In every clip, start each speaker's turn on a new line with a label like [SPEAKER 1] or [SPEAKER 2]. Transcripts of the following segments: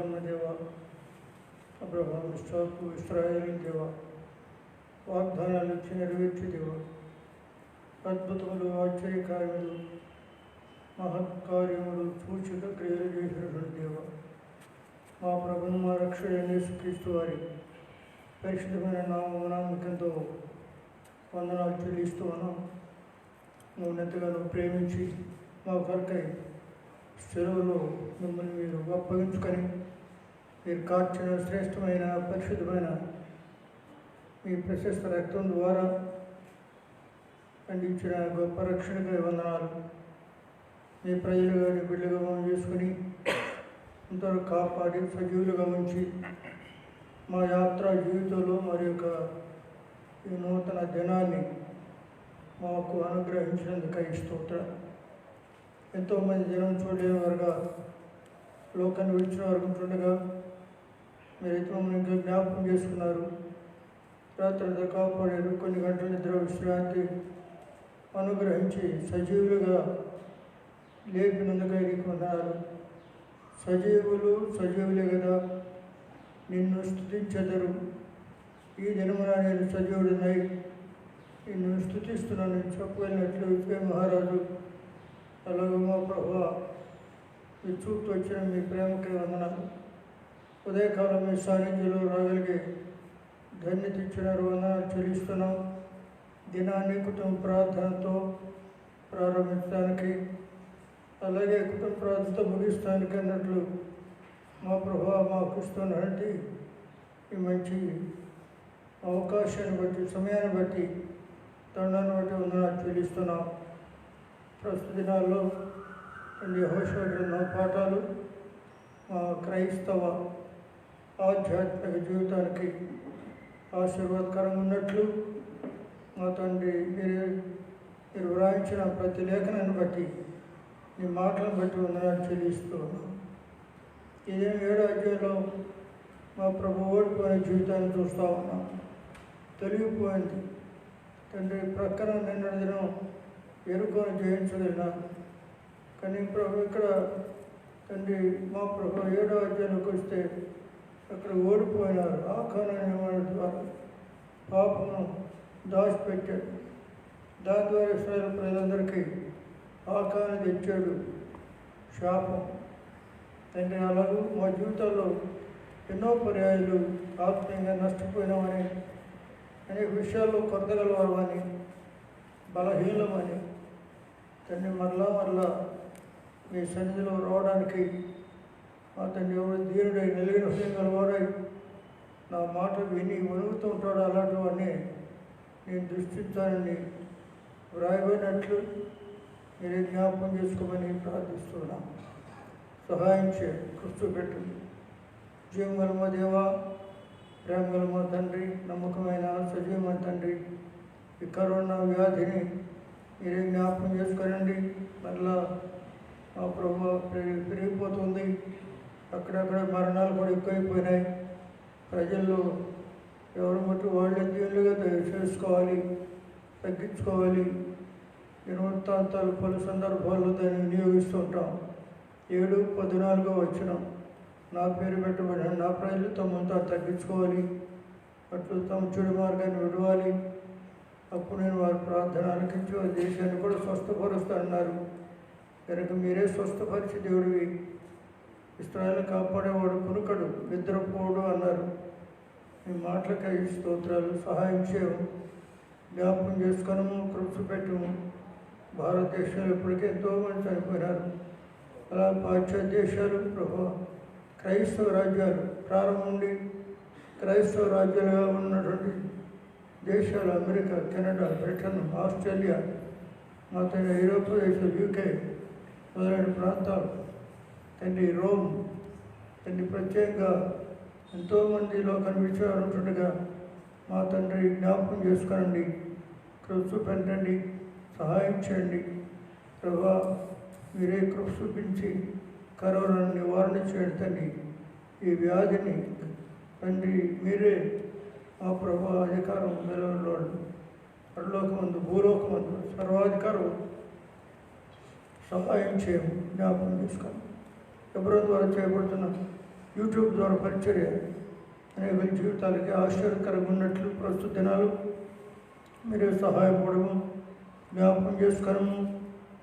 [SPEAKER 1] ఉన్న దేవ, అబ్రహాము, ఇస్సాకు, ఇశ్రాయేలు దేవ, వాగ్దానాలు ఇచ్చి నెరవేర్చి దేవ, అద్భుతములు, ఆశ్చర్యకార్యములు, మహత్కార్యములు, సూచక క్రియలు చేసినటువంటి దేవ, మా ప్రభును మా రక్షకుడైన యేసుక్రీస్తు వారి పరిశుద్ధమైన నామమునందుకెంతో వందనాలు చెల్లిస్తూ ఉన్నాం. నువ్వు ఎంతగానో ప్రేమించి మా కొరకై సెలవులో మిమ్మల్ని మీరు అప్పగించుకొని మీరు కార్చిన శ్రేష్టమైన పరిశుద్ధమైన మీ ప్రశస్త రక్తం ద్వారా అందించిన గొప్ప రక్షణకై వందనాలు. మీ ప్రజలుగా బిడ్డలుగా మనం చేసుకుని ఇంతవరకు కాపాడి సజీవులుగా ఉంచి మా యాత్రా జీవితంలో మరి యొక్క ఈ నూతన దినాన్ని మాకు అనుగ్రహించినందుకై స్తోత్రం. ఎంతోమంది జనం చూడలేని వారుగా లోకాన్ని విడిచిన వారు ఉంటుండగా మీరైతే మమ్మల్ని ఇంకా జ్ఞాపకం చేసుకున్నారు. రాత్రి కాపాడారు. కొన్ని గంటల నిద్ర విశ్రాంతి అనుగ్రహించి సజీవులుగా లేపినందుకై నీకు వందనాలు. సజీవులే కదా నిన్ను స్తుతించెదరు. ఈ దినమున నేను సజీవుడినై నిన్ను స్తుతిస్తున్నాను చెప్పగలిగినట్లు విజయ మహారాజు అలాగే మా ప్రభువా మీ చూపుతూ వచ్చిన మీ ప్రేమకై వందనాలు. ఉదయకాలం మీ సాన్నిధ్యంలో రాగలిగే ధన్యత ఇచ్చినారు, వందనాలు చెల్లిస్తున్నాం. దినాన్ని కుటుంబ ప్రార్థనతో ప్రారంభించడానికి అలాగే కుటుంబ ప్రార్థనతో ముగిస్తానికి అన్నట్లు మా ప్రభువా మాకు ఇస్తున్నటువంటి ఈ మంచి అవకాశాన్ని బట్టి సమయాన్ని బట్టి దండాన్ని బట్టి వందనాలు చెల్లిస్తున్నాం. ప్రస్తుత దినాల్లో యెహోషువ గ్రంథం పాఠాలు మా క్రైస్తవ ఆధ్యాత్మిక జీవితానికి ఆశీర్వాదకరంగా ఉన్నట్లు మా తండ్రి మీరు వ్రాయించిన ప్రతి లేఖనాన్ని బట్టి నీ మాటలను బట్టి వందనాలు చెల్లిస్తూ ఉన్నాం. ఇదే 7వ అధ్యాయంలో మా ప్రభు ఓడిపోయిన జీవితాన్ని చూస్తూ ఉన్నాం. తొలగిపోయింది తండ్రి. ప్రక్కన నిన్న దినం ఎరుకొని జయించగలిగినా కానీ ప్రభు ఇక్కడ తండ్రి మా ప్రభు 7వ అధ్యాయంలోకి వస్తే అక్కడ ఓడిపోయినారు. ఆకారాన్ని ద్వారా పాపను దాచిపెట్టాడు. దాని ద్వారా ఇశ్రాయేలు ప్రజలందరికీ ఆకారాన్ని తెచ్చాడు, శాపం. తండ్రి అలాగూ మా జీవితాల్లో ఎన్నో పర్యాయాలు ఆత్మీయంగా నష్టపోయినామని, అనేక విషయాల్లో కొరతగలవారమని, బలహీనమని తండ్రి మరలా మీ సన్నిధిలో రావడానికి మా తండ్రి ఎవరు ధీరుడై నిలిగిన హృదయం గలవాడై నా మాట విని వణుకుతూ ఉంటాడు. అలాంటివన్నీ నేను దృష్టించాలని వ్రాయబడినట్లు మీరే జ్ఞాపకం చేసుకోమని ప్రార్థిస్తున్నాం. సహాయం చేయండి, కూర్చోబెట్టండి. జీవగల మా దేవా, ప్రేమగల మా తండ్రి, నమ్మకమైన సజీవమైన తండ్రి, ఈ కరోనా వ్యాధిని మీరే జ్ఞాపకం చేసుకోనండి. మరలా మా ప్రభు పెరిగిపోతుంది. అక్కడక్కడ మరణాలు కూడా ఎక్కువైపోయినాయి. ప్రజల్లో ఎవరు మటు వాళ్ళే దీవులుగా చేసుకోవాలి, తగ్గించుకోవాలి. దినవృత్తాంతాలు పలు సందర్భాల్లో దాన్ని వినియోగిస్తూ ఉంటాం. 7:14 వచ్చినాం. నా పేరు పెట్టబడిన నా ప్రజలు తమను తాను తగ్గించుకోవాలి, అట్లు తమ చెడు మార్గాన్ని విడవాలి, అప్పుడు నేను వారి ప్రార్థన ఆలకించి వారి దేశాన్ని కూడా స్వస్థపరుస్తానన్నారు. కనుక మీరే స్వస్థపరిచి దేవుడివి. ఇశ్రాయేలు కాపాడేవాడు కునుకడు, నిద్రపోడు అన్నారు. మీ మాటలకై స్తోత్రాలు. సహాయం చేయము, జ్ఞాపకం చేసుకొనము, కృషి పెట్టము. భారతదేశంలో ఇప్పటికే ఎంతోమంది చనిపోయినారు. అలా పాశ్చాత్య దేశాలు ప్రభు క్రైస్తవ రాజ్యాలు ప్రారంభం నుండి క్రైస్తవ రాజ్యాలుగా ఉన్నటువంటి దేశాలు అమెరికా, కెనడా, బ్రిటన్, ఆస్ట్రేలియా, మొత్తం యూరోప్ దేశాలు, యూకే మొదలైన ప్రాంతాలు తండ్రి, రోమ్ తండ్రి, ప్రత్యేకంగా ఎంతోమంది లోకాన్ని విడిచేవారు ఉంటుండగా మా తండ్రి జ్ఞాపకం చేసుకోనండి, కృప చూపెట్టండి, సహాయం చేయండి. ప్రభా మీరే కృప చూపించి కరోనాను నివారణ చేయండి తండ్రి. ఈ వ్యాధిని తండ్రి మీరే మా ప్రభు అధికారం నిలవడు. పరలోకమందు భూలోకమందు సర్వాధికారం సహాయం చేయము, జ్ఞాపకం చేసుకోండి. ఎవరి ద్వారా చేయబడుతున్న యూట్యూబ్ ద్వారా పరిచర్య అనేక జీవితాలకి ఆశ్చర్యకరంగా ఉన్నట్లు ప్రస్తుత దినాలు మీరే సహాయపడము, జ్ఞాపకం చేసుకోవడము.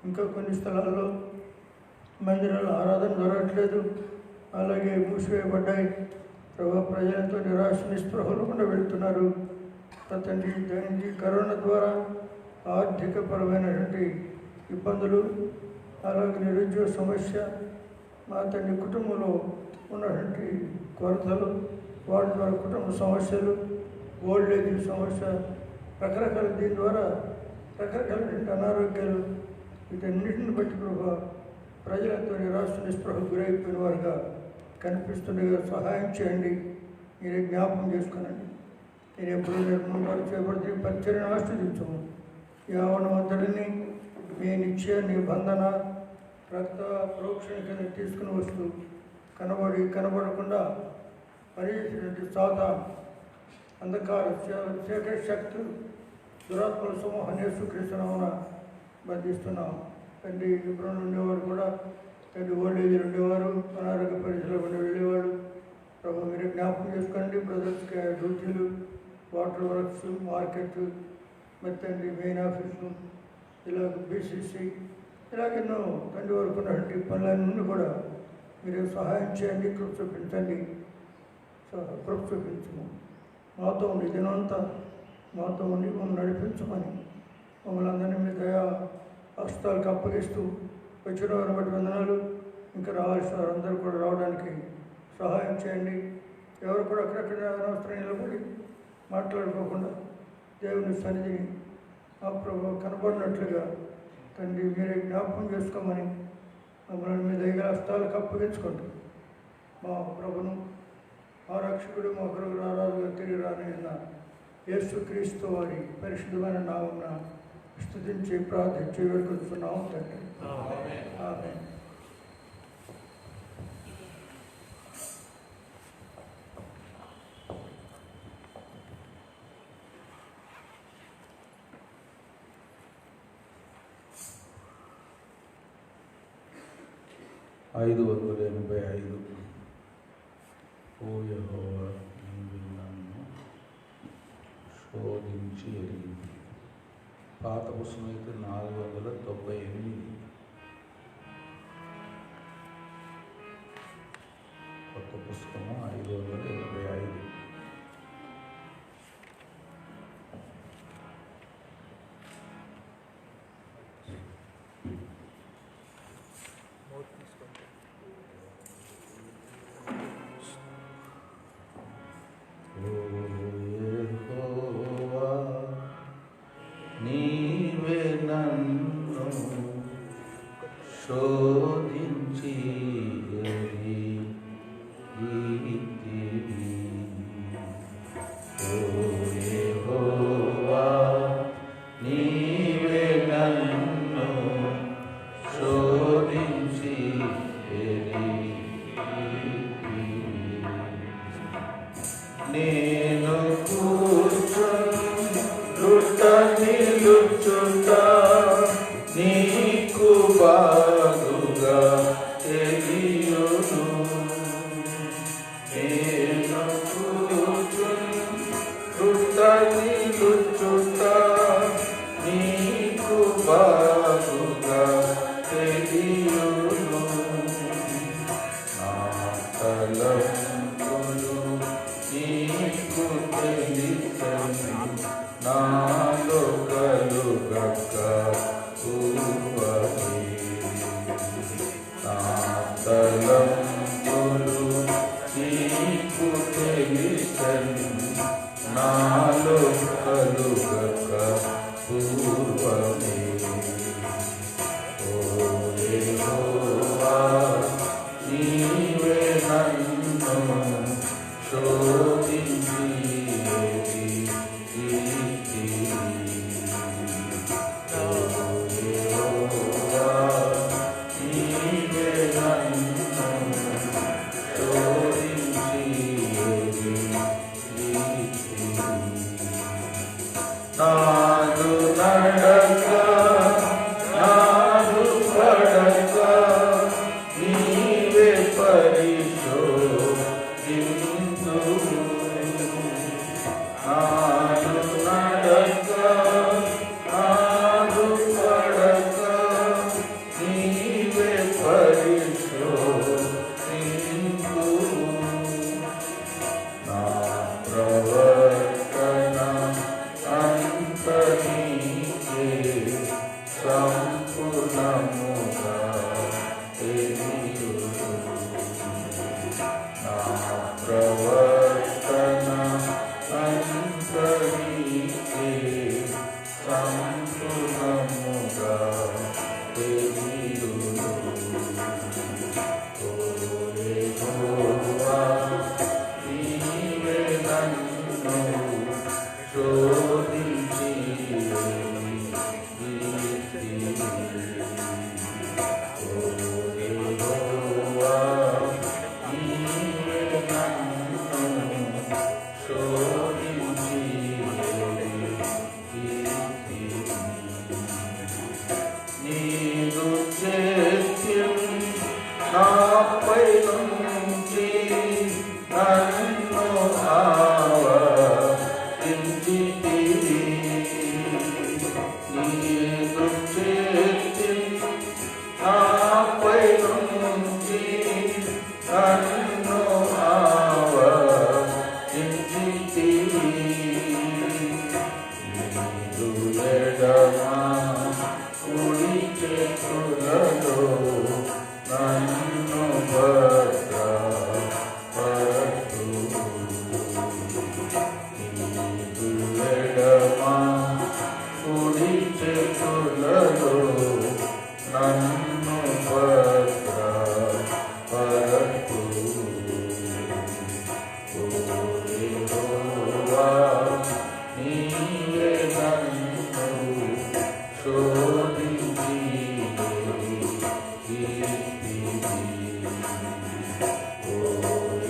[SPEAKER 1] ఇంకా కొన్ని స్థలాల్లో మందిరాలు ఆరాధన జరగట్లేదు, అలాగే మూసివేయబడ్డాయి. ప్రజలతో నిరాశ నిస్పృహలు కూడా వెళుతున్నారు. తండ్రి, దానికి కరోనా ద్వారా ఆర్థికపరమైనటువంటి ఇబ్బందులు, అలాగే నిరుద్యోగ సమస్య, మా తండ్రి కుటుంబంలో ఉన్నటువంటి కొరతలు, వాటి ద్వారా కుటుంబ సమస్యలు, ఓల్డ్ ఏజ్ సమస్య, రకరకాల దీని ద్వారా రకరకాలైన అనారోగ్యాలు, వీటన్నిటిని బట్టి కూడా ప్రజలతో నిరాశ నిస్పృహకు గురైపోయిన వారుగా కనిపిస్తుండగా సహాయం చేయండి. మీరే జ్ఞాపకం చేసుకోనండి. నేను ఎప్పుడు నిర్మూలన చేయబడితే పరిచర్యను ఆస్వాదించము. యావనవంతుడిని మీ నిత్య నిబంధన రక్త ప్రోక్షణ కింద తీసుకుని వస్తూ కనబడకుండా పనిచేసినటువంటి సాతాను, అంధకార చీకటి శక్తులు, దురాత్మల సమూహాన్ని యేసుక్రీస్తునామమున బంధిస్తున్నాం. తండ్రి, ఇప్పుడు ఉండేవారు కూడా తండ్రి ఓల్డ్ ఏజ్ ఉండేవారు, అనారోగ్య పరిస్థితుల్లో ఉండి వెళ్ళేవాడు. ప్రభు మీరు జ్ఞాపకం చేసుకోండి. బ్రదర్స్కి డ్యూటీలు, వాటర్ వర్క్స్, మార్కెట్, మరి తండ్రి మెయిన్ ఆఫీసు, ఇలా బీసీసీ, ఇలాగెన్నో తండ్రి వరకు ఉన్నటువంటి పనులన్నీ కూడా మీరు సహాయం చేయండి. కృప చూపించండి, కృప చూపించము. మాతో ఉండి దినంతా మాతో ఉండి మమ్మల్ని నడిపించమని మమ్మల్ని అందరినీ మీ దయా హస్తాలకు అప్పగిస్తూ వచ్చిన వారిని బట్టి వందనాలు. ఇంకా రావాల్సిన వారందరూ కూడా రావడానికి సహాయం చేయండి. ఎవరు కూడా అక్కడక్కడ అనవసరం నిలబడి మాట్లాడుకోకుండా దేవుని సన్నిధిని మా ప్రభు కనబడినట్లుగా తండ్రి మీరే జ్ఞాపకం చేసుకోమని మమ్మల్ని మీ దయగల హస్తాలకు అప్పగించుకోండి. మా ప్రభును, మా రక్షకుడు, మా గురువు రారాజుగా తిరిగి రానైన యేసుక్రీస్తు వారి పరిశుద్ధమైన నామమున స్తుతించి ప్రార్థించి వేడుకొస్తున్నాము తండ్రి. ఆమేన్.
[SPEAKER 2] ఓ యెహోవా, నీవు నన్ను శోధించి ఎరిగింది. పాత పుస్తకం అయితే 498, కొత్త పుస్తకము 585. నీవే నన్ను శోధించి ఎరిగితివి. ఓ యెహోవా, నీవే నన్ను శోధించి ఎరిగితివి. నేను నిలుచుట నీకు బాగుగా తెలియును. నేను నిలుచుట నీకు బాగుగా తెలియును. నా తలంపులు నీకు తెలుసని నాలో కలుగక ఊహి. నా తలంపులు నీకు తెలుసని నాలో కలుగక పూర్వమే. ఓ యెహోవా, నీవే నన్ను శోధించి నీవే నన్ను నాపై నుంచి నన్ను ఆవరించితివి. నీదు చేతి నాపై నుంచి నన్ను ఆవరించితివి. నీదు ఎడమ కుడి చేతులలో నన్ను భద్రపరచు. నీదు ఎడమ కుడి చేతులలో నన్ను భద్రపరచు. ఓ యెహోవా, నీవే నన్ను శోధించి ఓ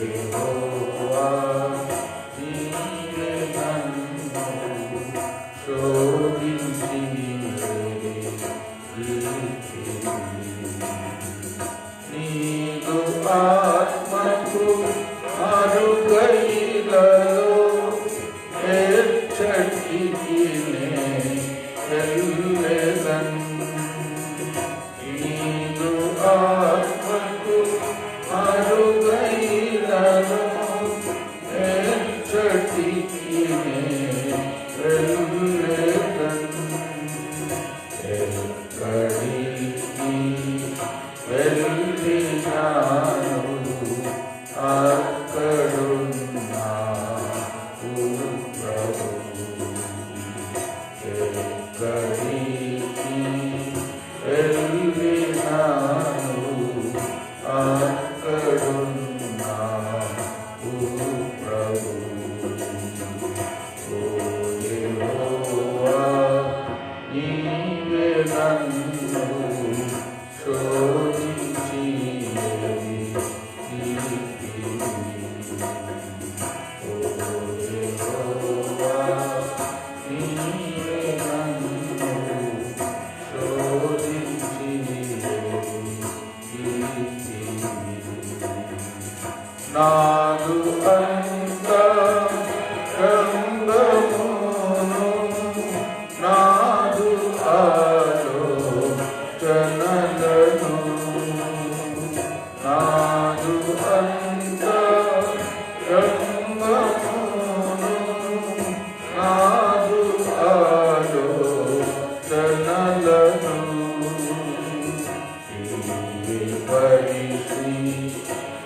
[SPEAKER 2] యెహోవా, నీవే నన్ను శోధించి నీదు ఆత్మకు అరుగైలలో ఎచ్చటికి వెళ్ళెదన్. నీదు ఆత్మకు అరుగైలలో ఎచ్చటికి వెళ్ళెదన్. ఎక్కడికి వెళ్ళినాను అక్కడున్నావు ప్రభు. ఎక్కడికి వెళ్ళినాను అక్కడున్నావు ప్రభు. ఓ యెహోవా, నీవే నన్ను శోధించి ఓ యెహోవా, నీవే నన్ను శోధించి నాదు అంతరంగమును నాదు ఆలోచనలను నాదు అంతరంగమును నాదు ఆలోచనలను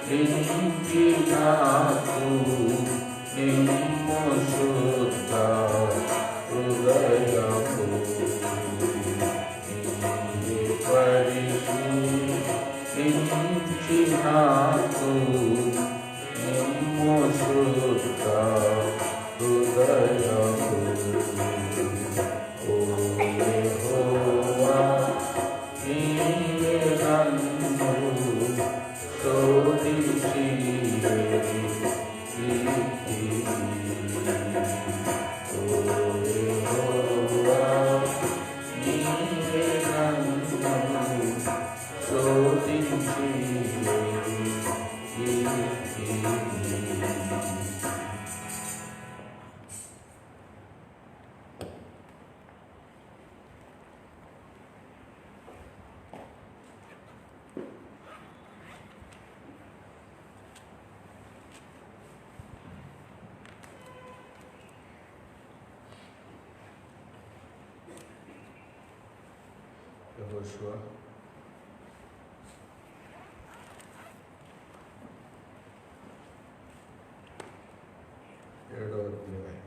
[SPEAKER 2] పరిశీలించి నాకు నిమ్ము శుద్ధ హృదయము. పరిశీలించి నాకు నిమ్ము శుద్ధ హృదయము. ఓ యెహోవా, నీవే నన్ను శోధించి ఓ యెహోవా, నీవే నన్ను శోధించి యెహోషువ 7వ అధ్యాయం.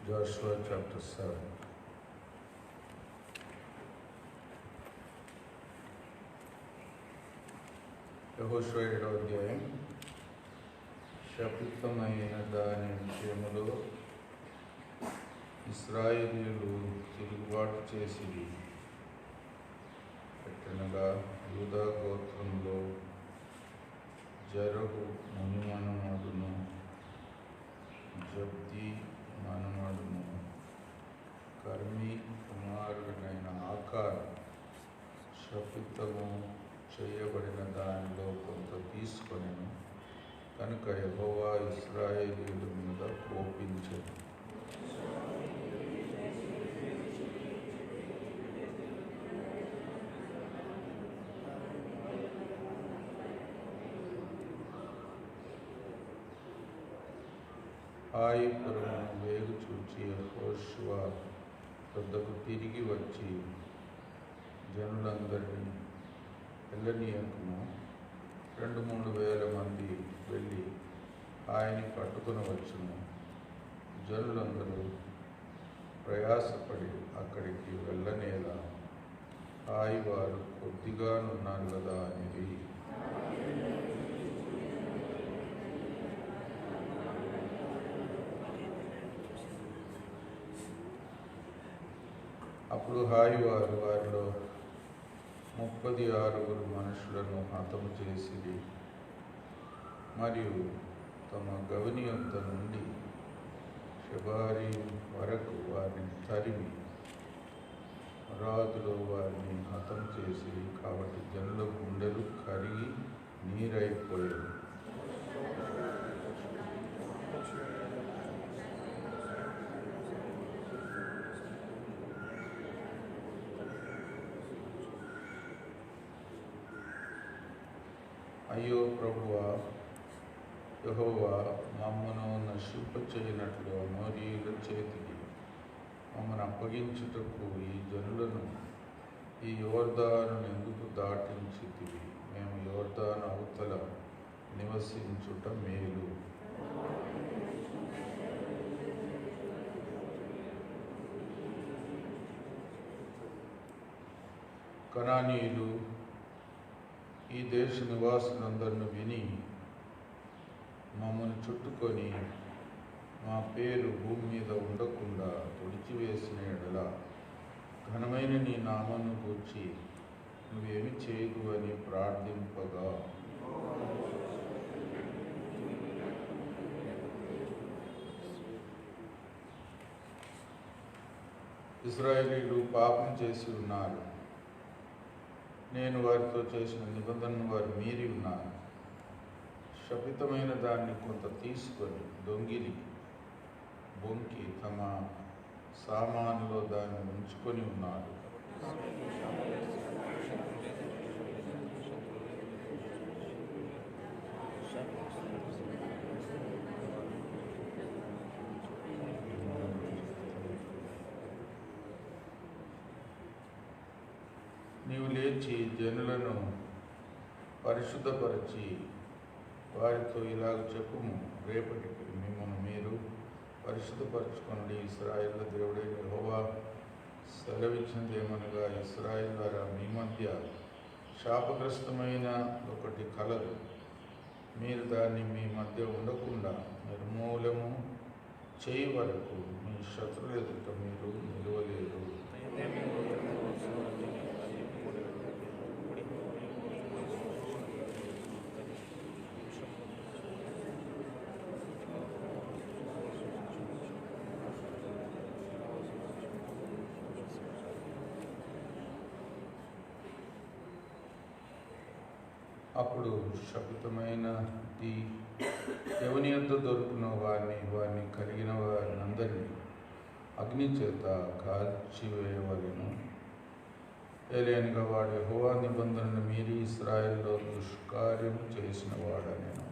[SPEAKER 2] Joshua chapter 7. యెహోషువ 7వ అధ్యాయం. శపితమైన దాని విషయములో ఇశ్రాయేలీయులు తిరుగుబాటు చేసి ఎట్లనగా యూదా గోత్రంలో జరహు మునిమనుమడును జబ్ది మనుమడును కర కర్మీ కుమారుడైన ఆకాను శపితము చేయబడిన దానిలో కొంత తీసుకొనెను. కనుక యెహోవా ఇశ్రాయేలీయుల మీద కోపించెను. హాయి పురమును వేగు చూచి యెహోషువ వద్దకు తిరిగి వచ్చి జనులందరినీ వెళ్ళనీయకుము. 2-3 వేల మంది వెళ్ళి ఆయన్ని పట్టుకుని వచ్చును. జనులందరూ ప్రయాసపడి అక్కడికి వెళ్ళనేలా హాయి వారు కొద్దిగానున్నారు కదా అనేది. అప్పుడు హాయి వారు వారిలో 36 మనుషులను హతము చేసిరి. మరియు తమ గవని యొద్ద నుండి షెబారి వరకు వారిని తరిమి రాజులో వారిని హతం చేసిరి. కాబట్టి జనుల గుండెలు కరిగి నీరైపోయాయి. అయ్యో ప్రభువా యెహోవా, మమ్మను నశింపచేయనట్లు అమోరీయుల చేతికి మమ్మను అప్పగించుటకు ఈ జనులను ఈ యోర్దానును ఎందుకు దాటించితివి? మేము యోర్దాను అవతల నివసించుట మేలు. కనానీయులు ఈ దేశ నివాసులందరిని విని మమ్మల్ని చుట్టుకొని మా పేరు భూమి మీద ఉండకుండా తుడిచివేసిన ఎడల ఘనమైన నీ నామమును గూర్చి నువ్వేమి చేయదు అని ప్రార్థింపగా, ఇశ్రాయేలీయులు పాపం చేసి ఉన్నారు. నేను వారితో చేసిన నిబంధనను వారు మీరి ఉన్నారు. శపితమైన దాన్ని కొంత తీసుకొని దొంగిలి బొంకి తమ సామానులో దాన్ని ఉంచుకొని ఉన్నారు. నీవు లేచి జనులను పరిశుద్ధపరిచి వారితో ఇలాగ చెప్పుము, రేపటికి మిమ్మల్ని మీరు పరిశుద్ధపరచుకొనుడి. ఇశ్రాయేలు దేవుడైన యెహోవా సెలవిచ్చినదేమనగా, ఇశ్రాయేలులారా, మీ మధ్య శాపగ్రస్తమైన ఒకటి కలదు. మీరు దాన్ని మీ మధ్య ఉండకుండా నిర్మూలము చేయి వరకు మీ శత్రువుల ఎదుట మీరు నిలవలేరు. అప్పుడు శపితమైనది ఎవని యొద్ద దొరుకున వారిని కలిగిన వారినందరినీ అగ్ని చేత కాల్చివేయవలెను. ఏలయనగా వాడు యెహోవా నిబంధనను మీరి ఇశ్రాయేలులో దుష్కార్యం చేసిన వాడనెను.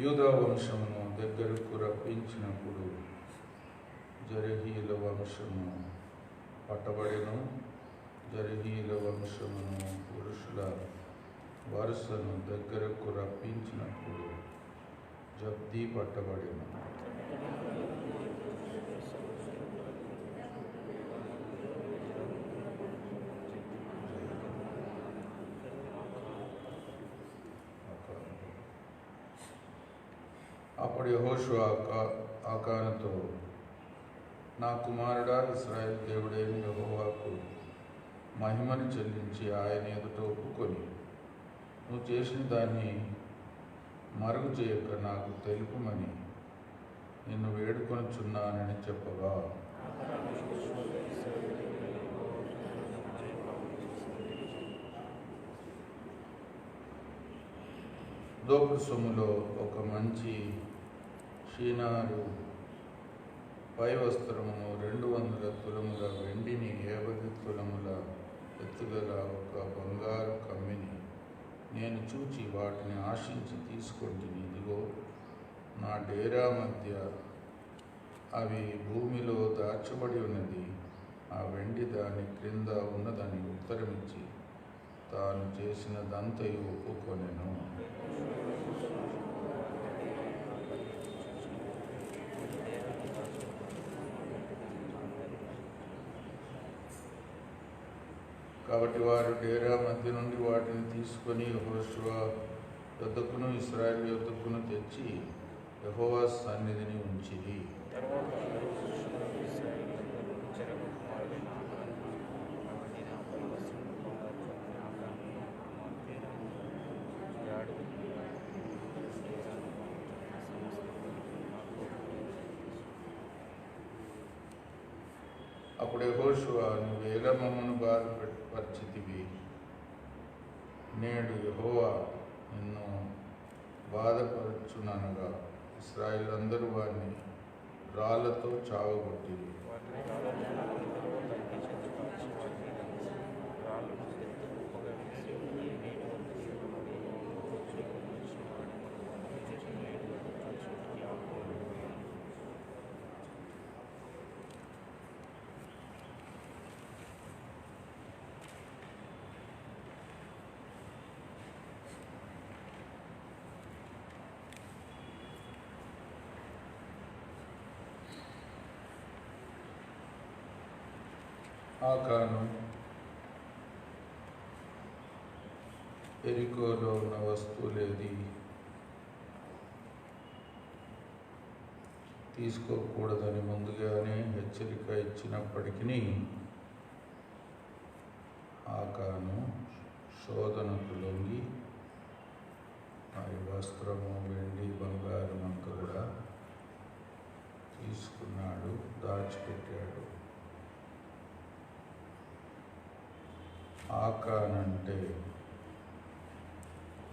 [SPEAKER 2] యూదా వంశమును దగ్గరకు రప్పించినప్పుడు జెరహీయుల వంశము పట్టబడెను. జెరహీయుల వంశమును పురుషుల వరుసను దగ్గరకు రప్పించినప్పుడు జబ్ది పట్టబడెను. అప్పుడు యెహోషువ ఆకానుతో, నా కుమారుడా, ఇశ్రాయేలు దేవుడైన యెహోవాకు మహిమను చెల్లించి ఆయన ఎదుట ఒప్పుకొని నువ్వు చేసిన దాన్ని మరుగు చేయక నాకు తెలుపుమని నిన్ను వేడుకొనుచున్నానని చెప్పగా, దోపుడు సొమ్ములో ఒక మంచి షీనారు పై వస్త్రమును 200 తులముల వెండిని 50 తులముల ఎత్తుగల ఒక బంగారు కమ్మిని నేను చూచి వాటిని ఆశించి తీసుకొంటిని. ఇదిగో నా డేరా మధ్య అవి భూమిలో దాచబడి ఉన్నది. ఆ వెండి దాని క్రింద ఉన్నదని ఉత్తరమిచ్చి తాను చేసినదంతయు ఒప్పుకొనెను. కాబట్టి వారు డేరా మధ్య నుండి వాటిని తీసుకొని యెహోషువ యొద్దకును ఇశ్రాయేలు యొద్దకును తెచ్చి యెహోవా సన్నిధిని ఉంచిరి. అప్పుడు యెహోషువ, నువ్వేలా మమ్మను బాధపరిచితివి? నేడు యెహోవా నిన్ను బాధపరచుననగా ఇశ్రాయేలందరూ వారిని రాళ్లతో చావగొట్టిరి. ఆకాను ఎరికోలో ఉన్న వస్తువులేది తీసుకోకూడదని ముందుగానే హెచ్చరిక ఇచ్చినప్పటికీ ఆకాను శోధనకు లొంగి మరి వస్త్రము, వెండి, బంగారం అంతా కూడా తీసుకున్నాడు, దాచిపెట్టాడు. ఆకాన్ అంటే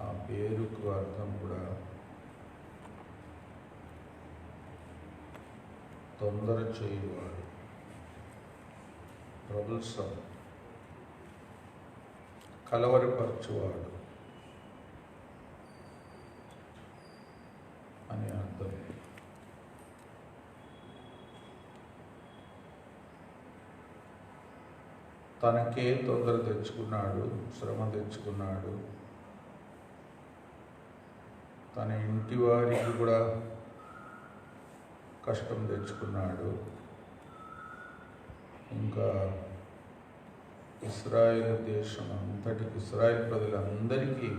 [SPEAKER 2] ఆ పేరుకు అర్థం కూడా తొందర చేయువాడు, ట్రబుల్సమ్, కలవరపరచువాడు అని అర్థం. తనకే తొందర తెచ్చుకున్నాడు, శ్రమ తెచ్చుకున్నాడు, తన ఇంటి వారికి కూడా కష్టం తెచ్చుకున్నాడు. ఇంకా ఇశ్రాయేల్ దేశం అంతటికి, ఇశ్రాయేల్ ప్రజలందరికీ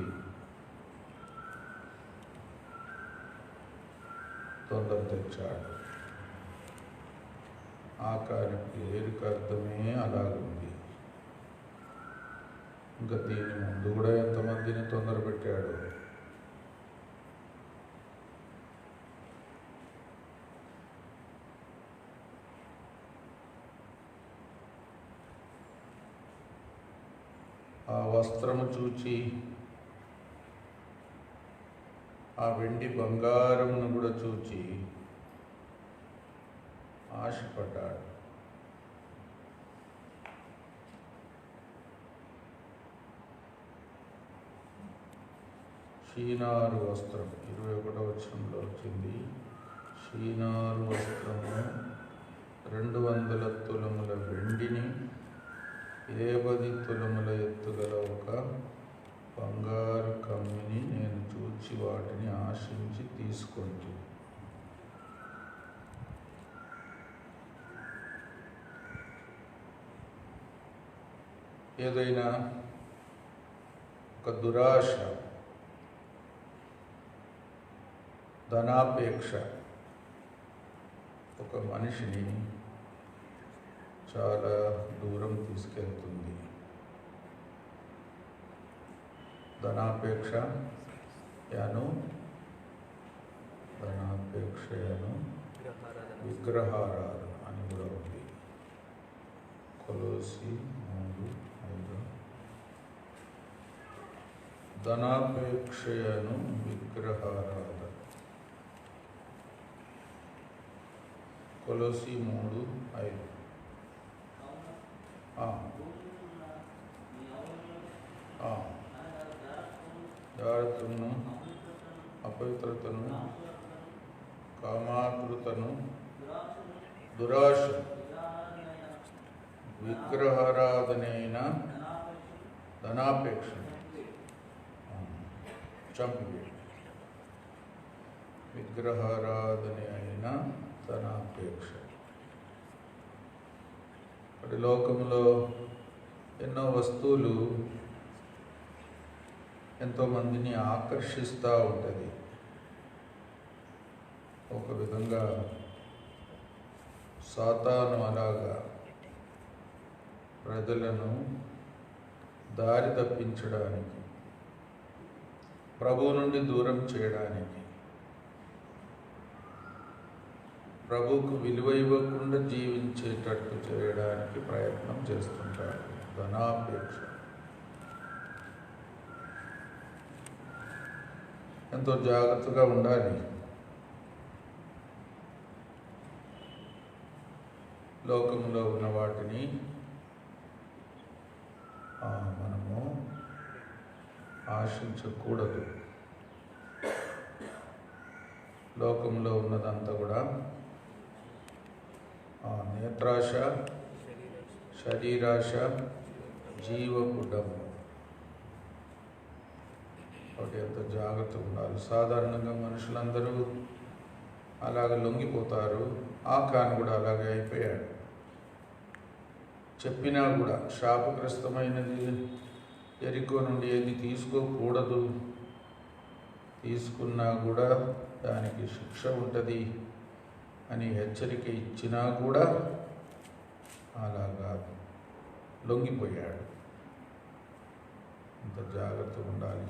[SPEAKER 2] తొందర తెచ్చాడు. ఆకాని పేరుకి అర్థమే అలాగుంది. ఇంకా దీని ముందు కూడా ఎంతమందిని తొందర పెట్టాడు. ఆ వస్త్రము చూచి, ఆ వెండి బంగారమును కూడా చూచి ఆశపడ్డాడు. షీనారు వస్త్రం 21వ వచనంలో వచ్చింది. షీనారు వస్త్రము 200 తులముల వెండిని 50 తులముల ఎత్తుగల ఒక బంగారు కమ్మిని నేను చూచి వాటిని ఆశించి తీసుకొంటి. ఏదైనా ఒక దురాశ, ధనాపేక్ష ఒక మనిషిని చాలా దూరం తీసుకెళ్తుంది. ధనాపేక్షయను విగ్రహారాధన అని కూడా ఉంది. కొలొస్సీ 3:5. ధనాపేక్షయను విగ్రహారాధన. కొలొస్సీ 3:5. జాగ్రత్తను, అపవిత్రతను, కామాతృతను, దురాశ, విగ్రహారాధనైన ధనాపేక్ష చంపివేయండి. విగ్రహారాధన అయిన ధనాపేక్ష. అటు లోకంలో ఎన్నో వస్తువులు ఎంతోమందిని ఆకర్షిస్తూ ఉంటుంది. ఒక విధంగా సాతాను అలాగా ప్రజలను దారి తప్పించడానికి, ప్రభువు నుండి దూరం చేయడానికి, ప్రభువుకు విలువ ఇవ్వకుండా జీవించేటట్టు చేయడానికి ప్రయత్నం చేస్తుంటారు. ధనాపేక్ష ఎంతో జాగ్రత్తగా ఉండాలి. లోకంలో ఉన్న వాటిని మనము ఆశించకూడదు. లోకంలో ఉన్నదంతా కూడా నేత్రాశ, శరీరాశ, జీవపు డమ్ము. కాబట్టి ఎంతో జాగ్రత్తగా ఉండాలి. సాధారణంగా మనుషులందరూ అలాగ లొంగిపోతారు. ఆకాను కూడా అలాగే అయిపోయాడు. చెప్పినా కూడా శాపగ్రస్తమైనది యెరికో నుండి ఏది తీసుకోకూడదు, తీసుకున్నా కూడా దానికి శిక్ష ఉంటుంది అని హెచ్చరిక ఇచ్చినా కూడా అలాగా లొంగిపోయాడు. ఇంత జాగ్రత్తగా ఉండాలి.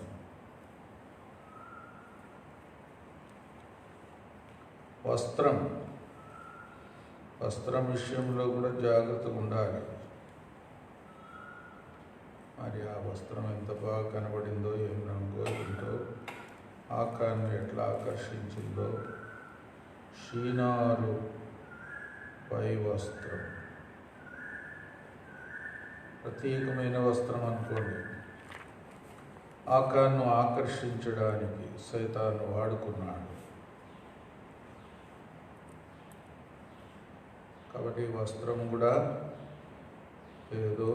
[SPEAKER 2] వస్త్రం విషయంలో కూడా జాగ్రత్తగా ఉండాలి. మరి ఆ వస్త్రం ఎంత బాగా కనబడిందో, ఏం రంగో ఏంటో, ఆకాన్ని ఎట్లా ఆకర్షించిందో. షీనారు పై వస్త్రం, ప్రత్యేకమైన వస్త్రం అనుకోండి. ఆకాన్ను ఆకర్షించడానికి సైతాను వాడుకున్నాడు. కాబట్టి వస్త్రం కూడా ఏదో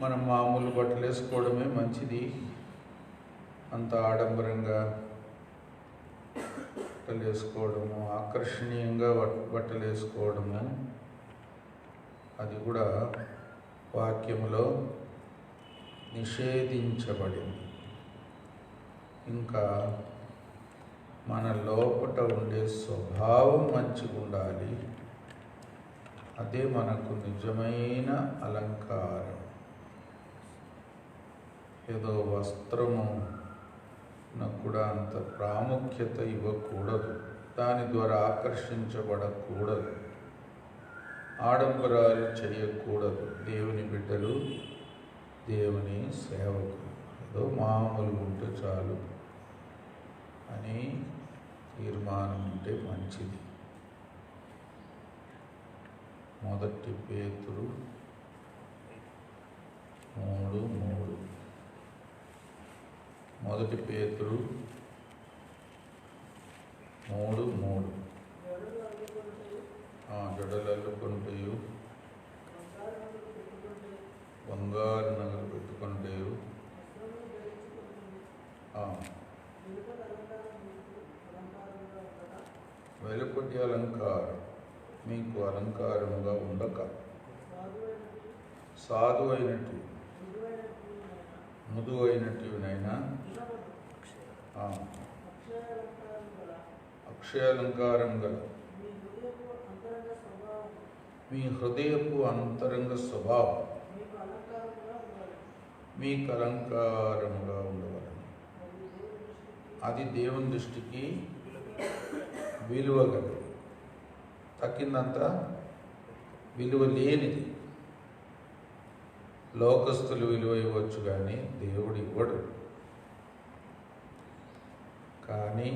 [SPEAKER 2] మనం మామూలు బట్టలు వేసుకోవడమే మంచిది. అంత ఆడంబరంగా బట్టలు వేసుకోవడము, ఆకర్షణీయంగా బట్టలు వేసుకోవడము, అది కూడా వాక్యములో నిషేధించబడింది. ఇంకా మన లోపట ఉండే స్వభావం మంచిగా ఉండాలి. అదే మనకు నిజమైన అలంకారం. ఏదో వస్త్రము నాకు కూడా అంత ప్రాముఖ్యత ఇవ్వకూడదు. దాని ద్వారా ఆకర్షించబడకూడదు. ఆడంబరాలు చేయకూడదు. దేవుని బిడ్డలు, దేవుని సేవకులు ఏదో మామూలు ఉంటే చాలు అని తీర్మానం ఉంటే మంచిది. 1 పేతురు 3:3. 1 పేతురు 3:3. జడలు అల్లుకుంటూ, బంగారు నగలు పెట్టుకుంటూ, వెలుపటి అలంకారం మీకు అలంకారముగా ఉండక, సాధు అయినట్టు మృదు అయినట్టునైనా అక్షయాలంకారం గల మీ హృదయపు అంతరంగ స్వభావం మీకు అలంకారముగా ఉండవలను. అది దేవుని దృష్టికి విలువ గలది. తక్కిందంతా విలువ లేనిది. లోకస్తులు విలువ ఇవ్వచ్చు కానీ దేవుడు ఇవ్వడు. కానీ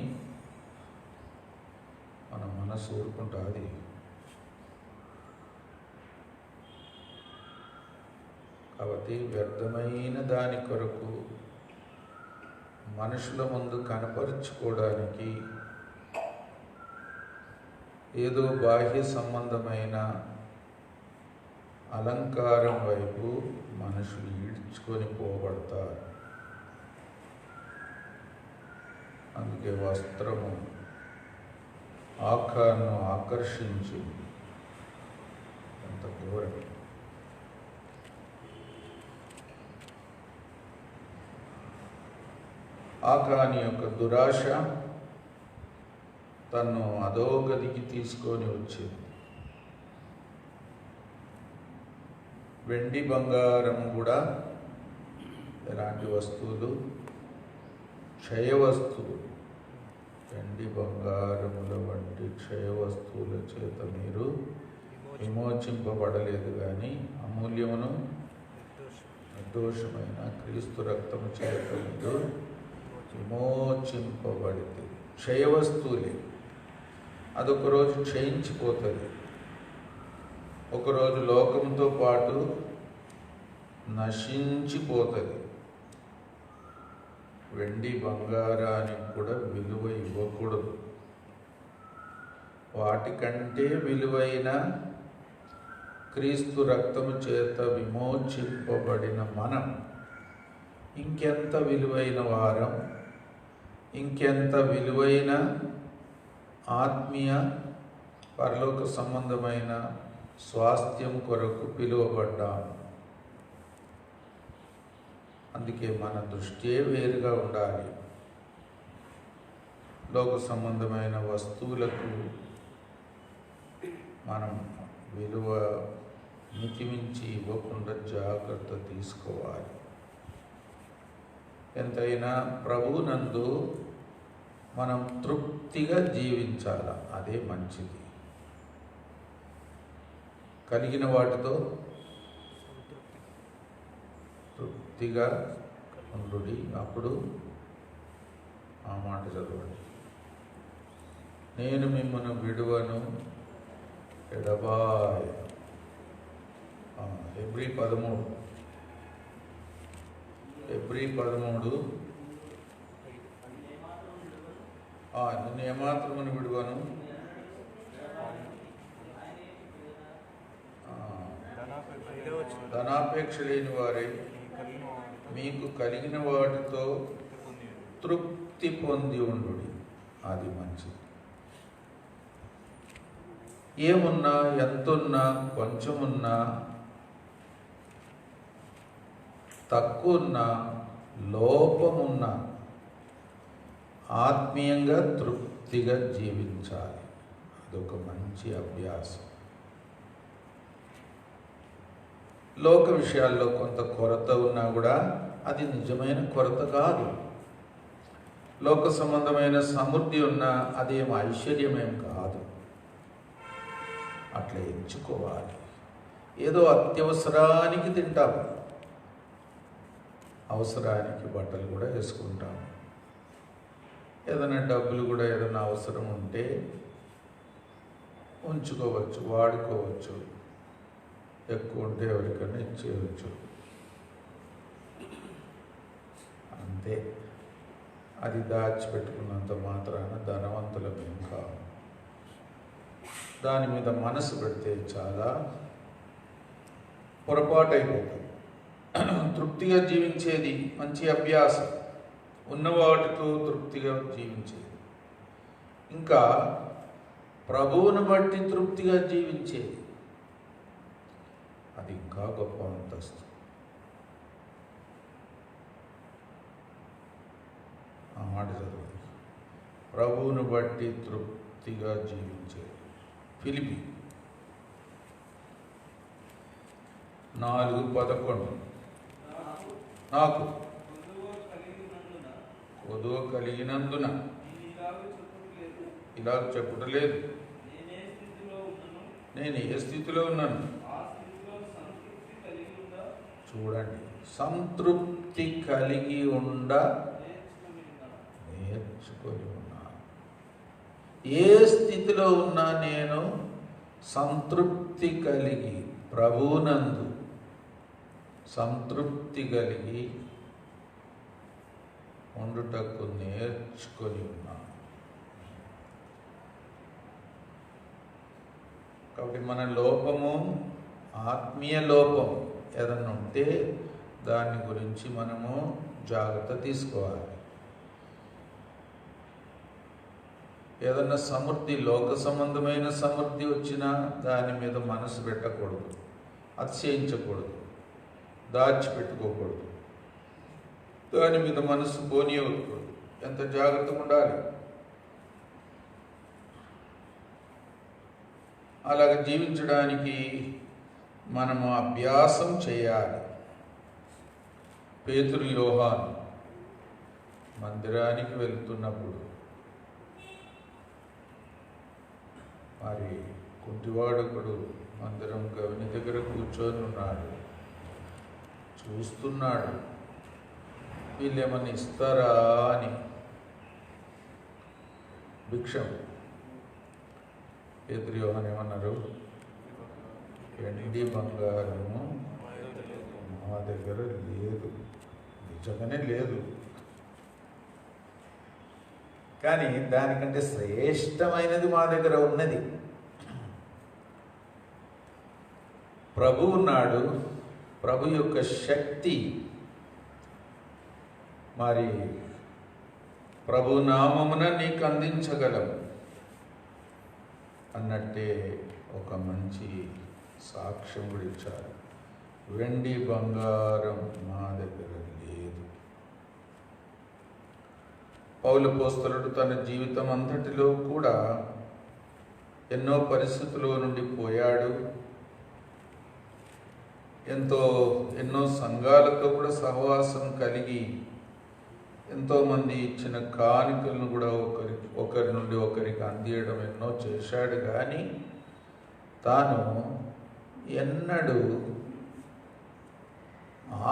[SPEAKER 2] మన మనసు ఊరుకుంటుంది. కాబట్టి వ్యర్థమైన దాని కొరకు మనుషుల ముందు కనపరుచుకోవడానికి ఏదో బాహ్య సంబంధమైన అలంకారం వైపు మనుషులు ఈడ్చుకొని పోబడతారు. అందుకే వస్త్రము ఆకాను ఆకర్షించింది. ఎంత ఘోరం! ఆకాని యొక్క దురాశ తను అధోగతికి తీసుకొని వచ్చింది. వెండి బంగారం కూడా ఎలాంటి వస్తువులు? క్షయ వస్తువులు. వెండి బంగారముల వంటి క్షయ వస్తువుల చేత మీరు విమోచింపబడలేదు, కానీ అమూల్యమును నిర్దోషమైన క్రీస్తు రక్తము చేత మీరు విమోచింపబడితే. క్షయ వస్తువులే. అదొక రోజు క్షయించిపోతుంది. ఒకరోజు లోకంతో పాటు నశించిపోతుంది. వెండి బంగారానికి కూడా విలువ ఇవ్వకూడదు. వాటికంటే విలువైన క్రీస్తు రక్తము చేత విమోచింపబడిన మనం ఇంకెంత విలువైన వారం, ఇంకెంత విలువైన ఆత్మీయ పరలోక సంబంధమైన స్వాస్థ్యం కొరకు పిలువబడ్డాము. అందుకే మన దృష్టే వేరుగా ఉండాలి. లోక సంబంధమైన వస్తువులకు మనం విలువ మితిమించి ఇవ్వకుండా జాగ్రత్త తీసుకోవాలి. ఎంతైనా ప్రభువునందు మనం తృప్తిగా జీవించాల. అదే మంచిది. కలిగిన వాటితో తృప్తిగా ఉండుడి. అప్పుడు ఆ మాట చదవండి. నేను మిమ్మల్ని విడువను ఎడబాయ. హెబ్రీ 13 నిన్ను ఏమాత్రమును విడువను, ధనాపేక్ష లేని వారే మీకు కలిగిన వాటితో తృప్తి పొంది ఉండు. అది మంచిది. ఏమున్నా, ఎంతున్నా, కొంచెమున్నా, తక్కువన్నా, లోపమున్నా ఆత్మీయంగా తృప్తిగా జీవించాలి. అదొక మంచి అభ్యాసం. లోక విషయాల్లో కొంత కొరత ఉన్నా కూడా అది నిజమైన కొరత కాదు. లోక సంబంధమైన సమృద్ధి ఉన్నా అదేం ఐశ్వర్యమేం కాదు. అట్లా ఎంచుకోవాలి. ఏదో అత్యవసరానికి తింటాం, అవసరానికి బట్టలు కూడా వేసుకుంటాం. ఏదైనా డబ్బులు కూడా ఏదైనా అవసరం ఉంటే ఉంచుకోవచ్చు, వాడుకోవచ్చు. ఎక్కువ ఉంటే ఎవరికైనా ఇచ్చేయవచ్చు. అంతే. అది దాచిపెట్టుకున్నంత మాత్రాన ధనవంతులమేం కాదు. దాని మీద మనసు పెడితే చాలా పొరపాటు అయిపోతుంది. తృప్తిగా జీవించేది మంచి అభ్యాసం. ఉన్న వాటితో తృప్తిగా జీవించేది. ఇంకా ప్రభువును బట్టి తృప్తిగా జీవించేది, అది ఇంకా గొప్ప అంతస్తు. ఆ మాట చదువు. ప్రభువును బట్టి తృప్తిగా జీవించేది. ఫిలిప్పీ 4:11. నాకు కొదువ కలిగినందున ఇలా చెప్పుటలేదు. నేను ఏ స్థితిలో ఉన్నాను చూడండి. సంతృప్తి కలిగి నేర్చుకొని ఉన్నాను. ఏ స్థితిలో ఉన్నా నేను సంతృప్తి కలిగి, ప్రభువునందు సంతృప్తి కలిగి ఉండుటకు నేర్చుకొని ఉన్నాను. కాబట్టి మన లోపము, ఆత్మీయ లోపం ఏదన్నా ఉంటే దాని గురించి మనము జాగ్రత్త తీసుకోవాలి. ఏదన్నా సమృద్ధి, లోక సంబంధమైన సమృద్ధి వచ్చినా దాని మీద మనసు పెట్టకూడదు, అతిశయించకూడదు, దాచిపెట్టుకోకూడదు, దాని మీద మనసు పోనీయకూడదు. ఎంత జాగ్రత్తగా ఉండాలి. అలాగ జీవించడానికి మనము అభ్యాసం చేయాలి. పేతురు, యోహాను మందిరానికి వెళ్తున్నప్పుడు మరి కుంటివాడొకడు మందిరం గవిని దగ్గర కూర్చొని ఉన్నాడు. చూస్తున్నాడు, వీళ్ళు ఏమన్నా ఇస్తారా అని. భిక్షం. పేతురు, యోహాను ఏమన్నారు? వెండి బంగారము మా దగ్గర లేదు. నిజంగానే లేదు, కానీ దానికంటే శ్రేష్టమైనది మా దగ్గర ఉన్నది. ప్రభు ఉన్నాడు. ప్రభు యొక్క శక్తి మరి ప్రభు నామమున నీకు అందించగలం అన్నట్టే ఒక మంచి సాక్ష్యం కూడా ఇచ్చారు. వెండి బంగారం మా దగ్గర లేదు. పౌలు అపోస్తలుడు తన జీవితం అంతటిలో కూడా ఎన్నో పరిస్థితుల్లో నుండి పోయాడు. ఎన్నో సంఘాలతో కూడా సహవాసం కలిగి ఎంతోమంది ఇచ్చిన కానుకలను కూడా ఒకరి నుండి ఒకరికి అందియడం ఎన్నో చేశాడు. కానీ తాను ఎన్నడూ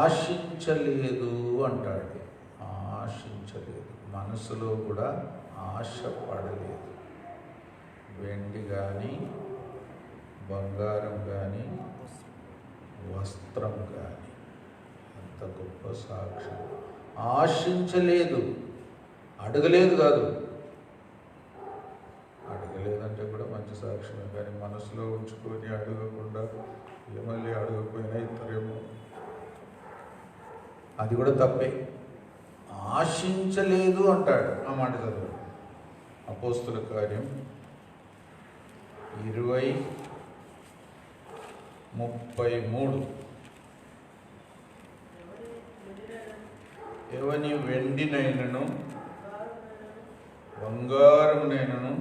[SPEAKER 2] ఆశించలేదు అంటాడు. ఆశించలేదు, మనసులో కూడా ఆశపడలేదు. వెండి కానీ, బంగారం కానీ, వస్త్రం కానీ. అంత గొప్ప సాక్ష్యం. ఆశించలేదు, అడగలేదు కాదు. అడగలేదంటే కూడా మంచి సాక్ష్యమే. కానీ మనసులో ఉంచుకొని అడగకుండా మళ్ళీ అడగకపోయినా ఇద్దరేమో, అది కూడా తప్పే. ఆశించలేదు అంటాడు. ఆ మాట చదువు. అపోస్తుల కార్యం 20:33. ఎవని వెండినైనను బంగారమునైనను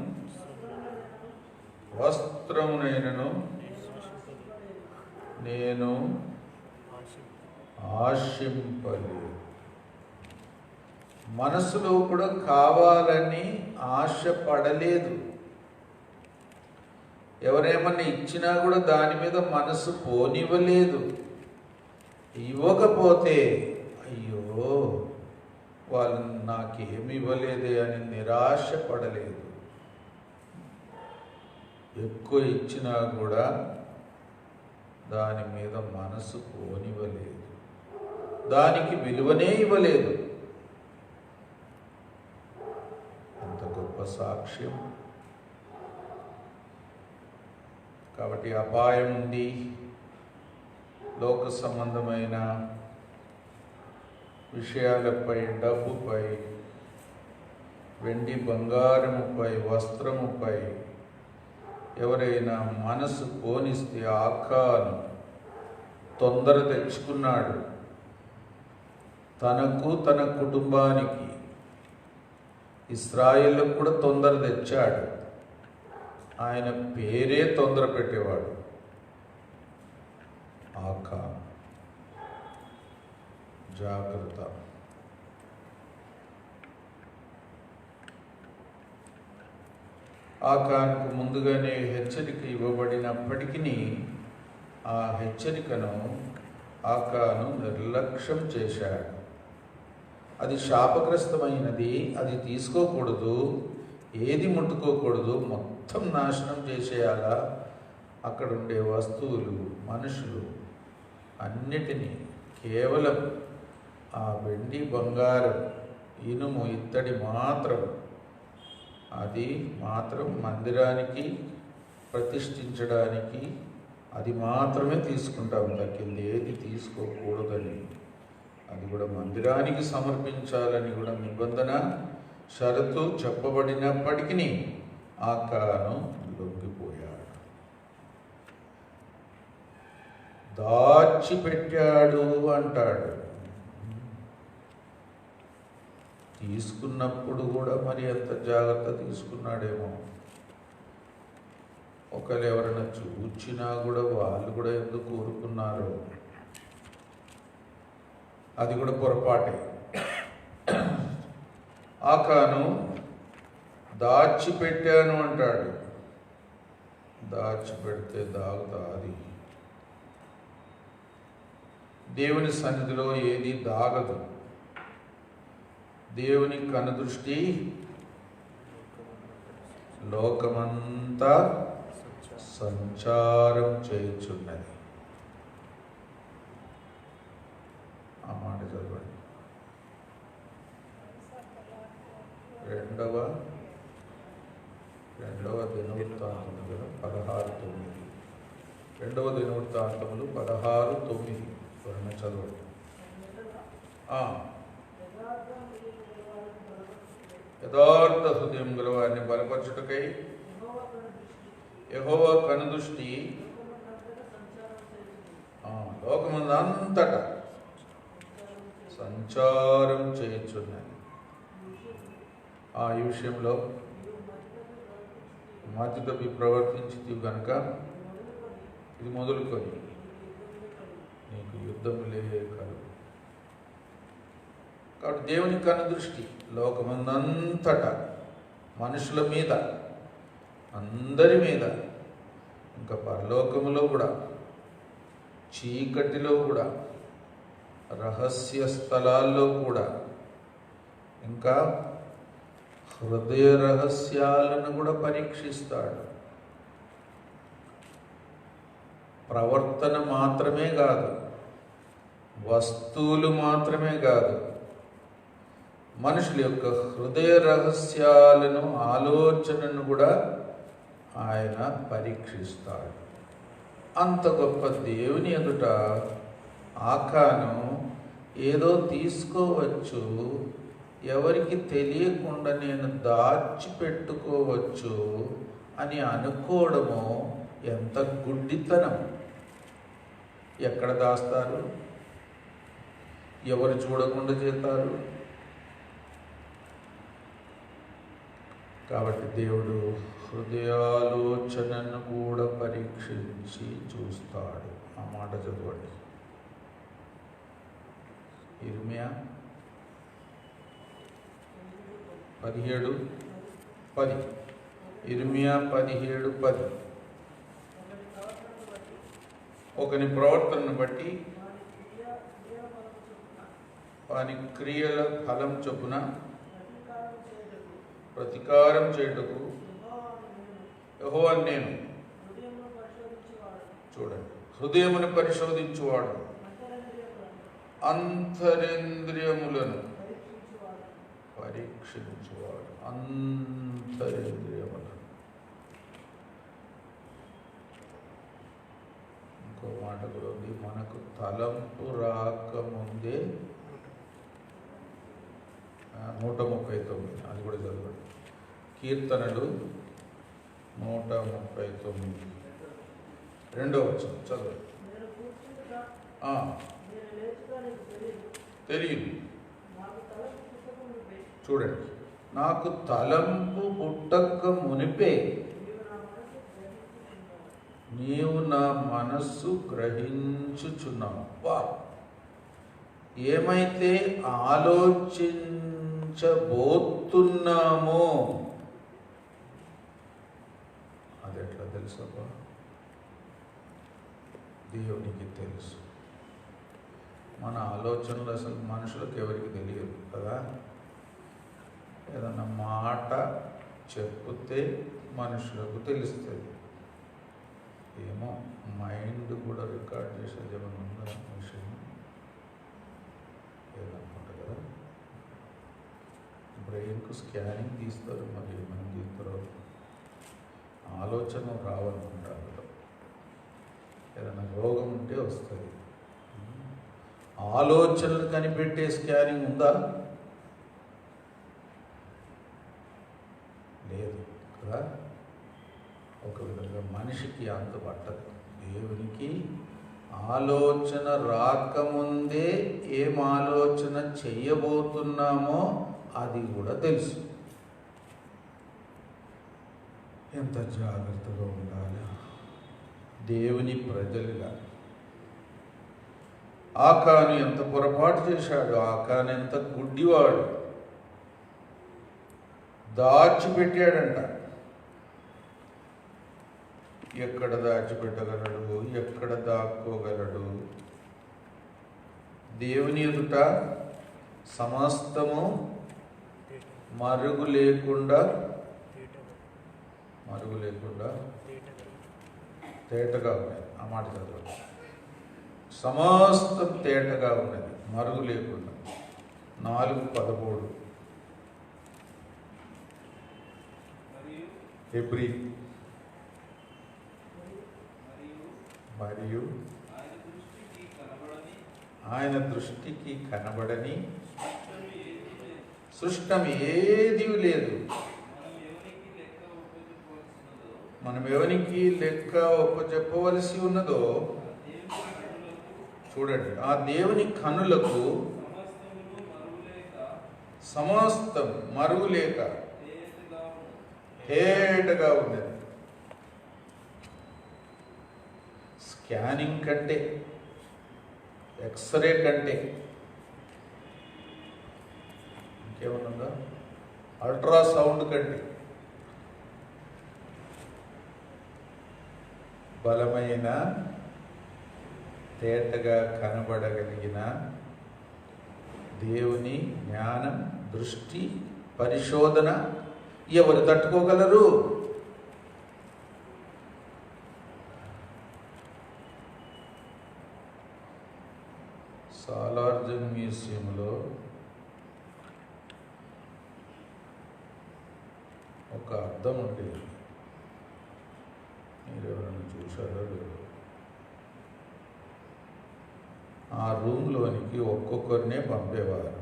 [SPEAKER 2] వస్త్రమునైనను నేను ఆశింపలేదు. మనసులో కూడా కావాలని ఆశపడలేదు. ఎవరేమన్నా ఇచ్చినా కూడా దాని మీద మనసు పోనివ్వలేదు. ఇవ్వకపోతే అయ్యో వాళ్ళు నాకేమి ఇవ్వలేదే అని నిరాశపడలేదు. ఎక్కువ ఇచ్చినా కూడా దాని మీద మనసు పోనివ్వలేదు, దానికి విలువనే ఇవ్వలేదు. అంత గొప్ప సాక్ష్యం. కాబట్టి అపాయం ఉంది. లోక సంబంధమైన విషయాలపై, డబ్బుపై, వెండి బంగారముపై, వస్త్రముపై ఎవరైనా మనసు పోనిస్తే, ఆకాను తొందర తెచ్చుకున్నాడు. తనకు తన కుటుంబానికి, ఇశ్రాయేలుకు కూడా తొందర తెచ్చాడు. ఆయన పేరే తొందర పెట్టేవాడు, ఆకాను. జాగ్రత్త. ఆకానుకు ముందుగానే హెచ్చరిక ఇవ్వబడినప్పటికీ ఆ హెచ్చరికను ఆకాను నిర్లక్ష్యం చేశాడు. అది శాపగ్రస్తమైనది, అది తీసుకోకూడదు, ఏది ముట్టుకోకూడదు, మొత్తం నాశనం చేసేయాలా, అక్కడ ఉండే వస్తువులు, మనుషులు అన్నిటినీ కేవలం ఆ వెండి, బంగారం, ఇనుము, ఇత్తడి మాత్రం, అది మాత్రం మందిరానికి ప్రతిష్ఠించడానికి అది మాత్రమే తీసుకుంటాం, దక్కింది ఏది తీసుకోకూడదని. అది కూడా మందిరానికి సమర్పించాలని కూడా నిబంధన షరతు చెప్పబడినప్పటికీ ఆకాను లొంగిపోయాడు, దాచిపెట్టాడు అంటాడు. తీసుకున్నప్పుడు కూడా మరి ఎంత జాగ్రత్త తీసుకున్నాడేమో. ఒకరు ఎవరైనా చూచినా కూడా వాళ్ళు కూడా ఎందుకు ఊరుకున్నారు, అది కూడా పొరపాటే. ఆకాను దాచిపెట్టాను అంటాడు. దాచిపెడితే దాగుతా. అది దేవుని సన్నిధిలో ఏది దాగదు. దేవుని కనుదృష్టి లోకమంతా సంచారం చేయుచున్నది. ఆ మాట చదవండి. రెండవ దినవృత్తాంతములు 16:9. రెండవ దినవృత్తాంతములు 16:9 ఎవరైనా చదవండి. యథార్థ హృదయం గల వారిని బలపరచుటకై యెహోవా కనుదృష్టి లోకమందంతటా సంచారం చేయుచున్నది. ఈ విషయంలో మతి తప్పి ప్రవర్తించి కనుక ఇది మొదలుకొని నీకు యుద్ధములే కలుగు. కాబట్టి దేవుని కనుదృష్టి లోకమందంతటా, మనుషుల మీద, అందరి మీద, ఇంకా పరలోకములో కూడా, చీకటిలో కూడా, రహస్య స్థలాల్లో కూడా, ఇంకా హృదయ రహస్యాలను కూడా పరీక్షిస్తాడు. ప్రవర్తన మాత్రమే కాదు, వస్తువులు మాత్రమే కాదు, మనుషుల యొక్క హృదయ రహస్యాలను, ఆలోచనను కూడా ఆయన పరీక్షిస్తాడు. అంత గొప్ప దేవుని ఎదుట ఆకాను ఏదో తీసుకోవచ్చు, ఎవరికి తెలియకుండా నేను దాచిపెట్టుకోవచ్చు అని అనుకోవడము ఎంత గుడ్డితనం. ఎక్కడ దాస్తారు? ఎవరు చూడకుండా చేస్తారు? కాబట్టి దేవుడు హృదయాలోచనను కూడా పరీక్షించి చూస్తాడు. ఆ మాట చదవండి. ఇర్మియా 17:10. ఇర్మియా 17:10. ఒకని ప్రవర్తనను బట్టి వాని క్రియల ఫలం చొప్పున ప్రతీకారం చేయుటకు యెహోవా నేను. చూడండి, హృదయమును పరిశోధించువాడు, అంతరింద్రియములను పరీక్షించువాడు. అంతరింద్రియములను. ఇంకో మాట కూడా ఉంది, మనకు తలంపు రాకముందే 139. అది కూడా చదవండి. కీర్తనలు 139 2వ వచనం చదవండి. తెలియదు. చూడండి, నాకు తలంపు పుట్టక మునిపే నీవు నా మనస్సు గ్రహించుచున్నావు. వా, ఏమైతే ఆలోచించబోతున్నామో అది ఎట్లా తెలుసబ్బా? దేవునికి తెలుసు. మన ఆలోచనలు అసలు మనుషులకు ఎవరికి తెలియదు కదా. ఏదన్నా మాట చెప్తే మనుషులకు తెలుస్తుంది. ఏమో మైండ్ కూడా రికార్డ్ చేసేది ఏమైనా ఉందా విషయం? ఏదనుకుంటా కదా. బ్రెయిన్కు స్కానింగ్ తీస్తారు, మరి ఏమైనా తీస్తారో. ఆలోచన రావాలనుకుంటారు కదా. ఏదైనా రోగం ఉంటే వస్తుంది. ఆలోచనలు కనిపెట్టే స్కానింగ్ ఉందా? లేదు కదా. ఒక విధంగా మనిషికి అంత పట్టదు. దేవునికి ఆలోచన రాకముందే ఏం ఆలోచన చెయ్యబోతున్నామో అది కూడా తెలుసు. ఎంత జాగ్రత్తగా ఉండాలి దేవుని ప్రజలుగా. ఆకాను ఎంత పొరపాటు చేశాడు. ఆకాను ఎంత గుడ్డివాడు. దాచిపెట్టాడంట. ఎక్కడ దాచిపెట్టగలడు, ఎక్కడ దాక్కోగలడు? దేవుని ఎదుట సమస్తము మరుగు లేకుండా తేటగా ఉన్నది. ఆ మాట చదవండి. సమస్తం తేటగా ఉన్నది, మరుగు లేకుండా. 4:13 హెబ్రీ. మరియు ఆయన దృష్టికి కనబడని సృష్టం ఏది లేదు. మనం ఎవరికి లెక్క ఒప్పచెప్పవలసి ఉన్నదో చూడండి. ఆ దేవుని కనులకు సమస్తం మరుగు లేక తేటగా ఉన్నది. స్కానింగ్ కంటే, ఎక్స్రే కంటే ఇంకేమన్నా, అల్ట్రాసౌండ్ కంటే బలమైన తేటగా కనబడగలిగిన దేవుని జ్ఞానం, దృష్టి, పరిశోధన ఎవరు తట్టుకోగలరు? సాలార్జంగ్ మ్యూజియంలో ఒక అద్దం ఉండేది. మీరు ఎవరైనా చూశారో లేదో? ఆ రూమ్లోనికి ఒక్కొక్కరినే పంపేవారు.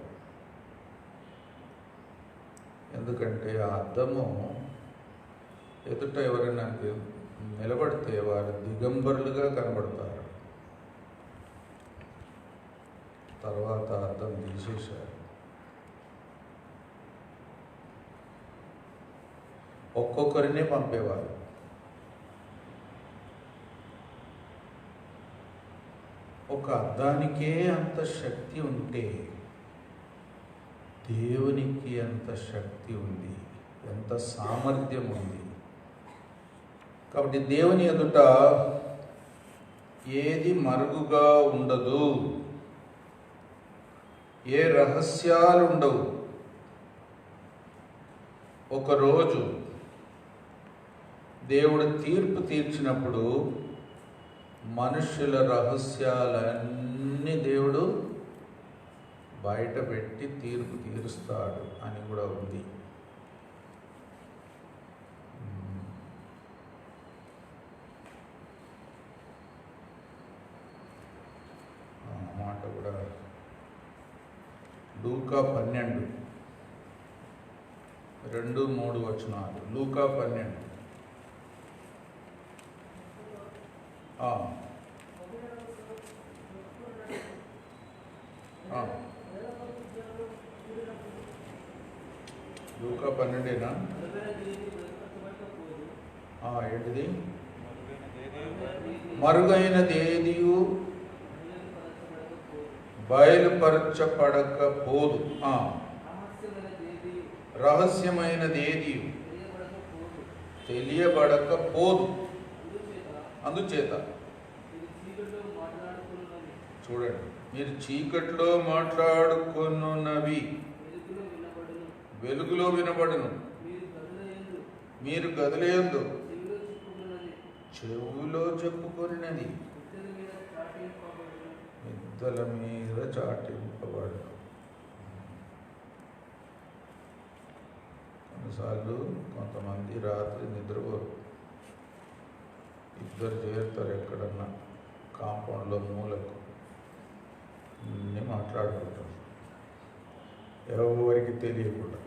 [SPEAKER 2] ఎందుకంటే ఆ అద్దము ఎదుట ఎవరైనా నిలబడితే వారు దిగంబరులుగా కనబడతారు. తర్వాత అద్దం తీసేశారు. ఒక్కొక్కరినే పంపేవారు. ఒక అద్దానికే అంత శక్తి ఉంటే దేవునికి ఎంత శక్తి ఉంది, ఎంత సామర్థ్యం ఉంది. కాబట్టి దేవుని ఎదుట ఏది మరుగుగా ఉండదు, ఏ రహస్యాలు ఉండవు. ఒకరోజు దేవుడు తీర్పు తీర్చినప్పుడు మనుష్యుల రహస్యాలన్నీ దేవుడు బయట పెట్టి తీర్పు తీరుస్తాడు అని కూడా ఉంది. మాట కూడా లూకా 12:2-3 వచనాలు. లూకా 12. లూకా 12 ఏంటిది? మరుగైనదేదియు బయలుపరచబడకపోదు. రహస్యమైనదేది తెలియబడకపోదు. అందుచేత చూడండి, మీరు చీకట్లో మాట్లాడుకున్నవి వెలుగులో వినబడును, మీరు గదిలేందు చెవులో చెప్పుకొనినది మిద్దల మీద చాటింపబడును. కొన్నిసార్లు కొంతమంది రాత్రి నిద్రపోరు, ఇద్దరు చేరుతారు ఎక్కడన్నా కాంపౌండ్లో మూలకు, అన్నీ మాట్లాడుకుంటారు ఎవరికి తెలియకుండా.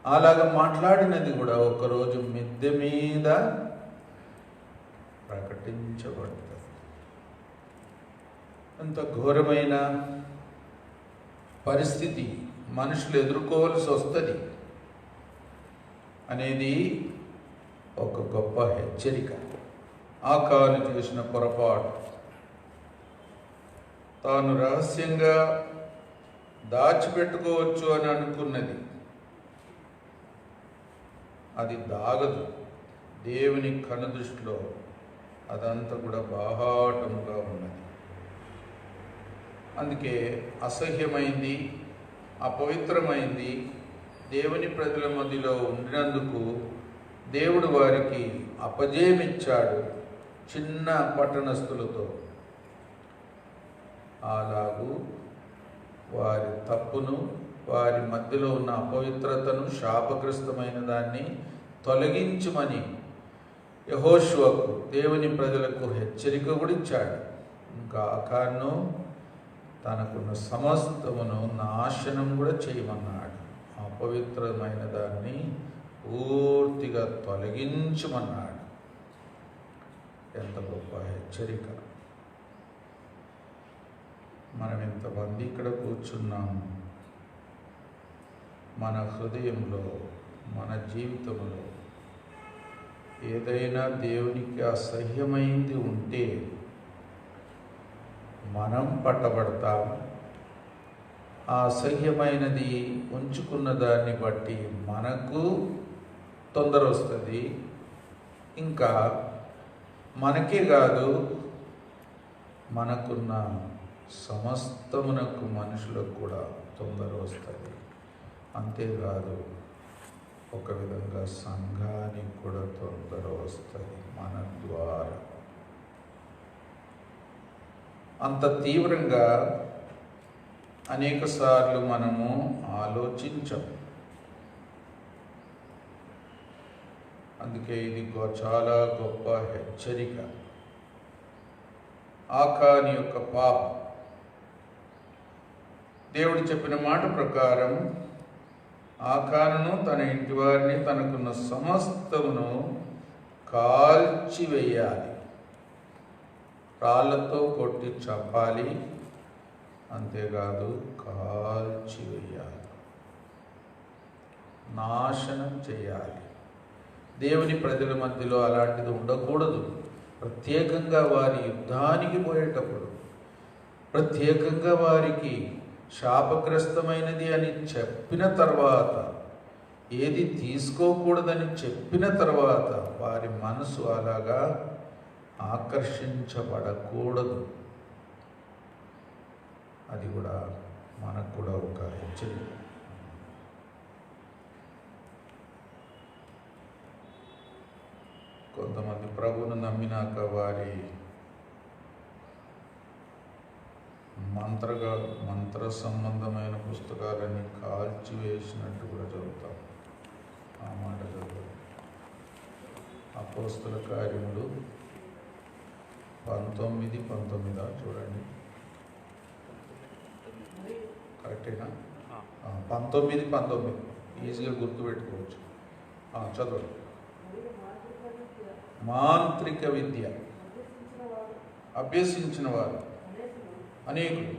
[SPEAKER 2] అలాగ మాట్లాడినది కూడా ఒకరోజు మిద్దె మీద ప్రకటించబడుతుంది. అంత ఘోరమైన పరిస్థితి మనుషులు ఎదుర్కోవాల్సి వస్తుంది అనేది ఒక గొప్ప హెచ్చరిక. ఆకాను చేసిన పొరపాటు, తాను రహస్యంగా దాచిపెట్టుకోవచ్చు అని అనుకున్నది, అది దాగదు. దేవుని కనుదృష్టిలో అదంతా కూడా బాహాటముగా ఉన్నది. అందుకే అసహ్యమైంది, అపవిత్రమైంది. దేవుని ప్రజల మధ్యలో ఉండినందుకు దేవుడు వారికి అపజయమిచ్చాడు చిన్న పట్టణస్థులతో. అలాగూ వారి తప్పును, వారి మధ్యలో ఉన్న అపవిత్రతను, శాపగ్రస్తమైన దాన్ని తొలగించమని యెహోషువకు, దేవుని ప్రజలకు హెచ్చరిక కూడా ఇచ్చాడు. ఇంకా ఆకాను తనకున్న సమస్తమును నాశనం కూడా చేయమన్నాడు. అపవిత్రమైన దాన్ని పూర్తిగా తొలగించమన్నాడు. ఎంత గొప్ప హెచ్చరిక! మనం ఎంతమంది ఇక్కడ కూర్చున్నాము, మన హృదయంలో, మన జీవితంలో ఏదైనా దేవునికి అసహ్యమైంది ఉంటే మనం పట్టబడతాం. ఆ అసహ్యమైనది ఉంచుకున్న దాన్ని బట్టి మనకు తొందర వస్తుంది. ఇంకా మనకే కాదు, మనకున్న సమస్తమునకు, మనుషులకు కూడా తొందర వస్తుంది. అంతేకాదు, ఒక విధంగా సంఘానికి కూడా తొందర వస్తుంది మన ద్వారా. అంత తీవ్రంగా అనేక సార్లు మనము ఆలోచించం. అందుకే ఇది చాలా గొప్ప హెచ్చరిక. ఆకాని యొక్క పాపం, దేవుడు చెప్పిన మాట ప్రకారం ఆకానును, తన ఇంటి వారిని, తనకున్న సమస్తమును కాల్చివేయాలి, రాళ్లతో కొట్టి చంపాలి. అంతేకాదు, కాల్చివేయాలి, నాశనం చేయాలి. దేవుని ప్రజల మధ్యలో అలాంటిది ఉండకూడదు. ప్రత్యేకంగా వారి యుద్ధానికి పోయేటప్పుడు, ప్రత్యేకంగా వారికి శాపగ్రస్తమైనది అని చెప్పిన తర్వాత, ఏది తీసుకోకూడదని చెప్పిన తర్వాత వారి మనసు అలాగా ఆకర్షించబడకూడదు. అది కూడా మనకు కూడా ఒక హెచ్చరిక. కొంతమంది ప్రభువును నమ్మినాక వారి మంత్ర సంబంధమైన పుస్తకాలన్నీ కాల్చివేసినట్టు కూడా చదువుతాం. ఆ మాట చదువు. అపోస్తల కార్యములు 19:19 చూడండి. కరెక్టేనా? 19:19 ఈజీగా గుర్తుపెట్టుకోవచ్చు. చదవండి. మాంత్రిక విద్య అభ్యసించిన వారు అనేకులు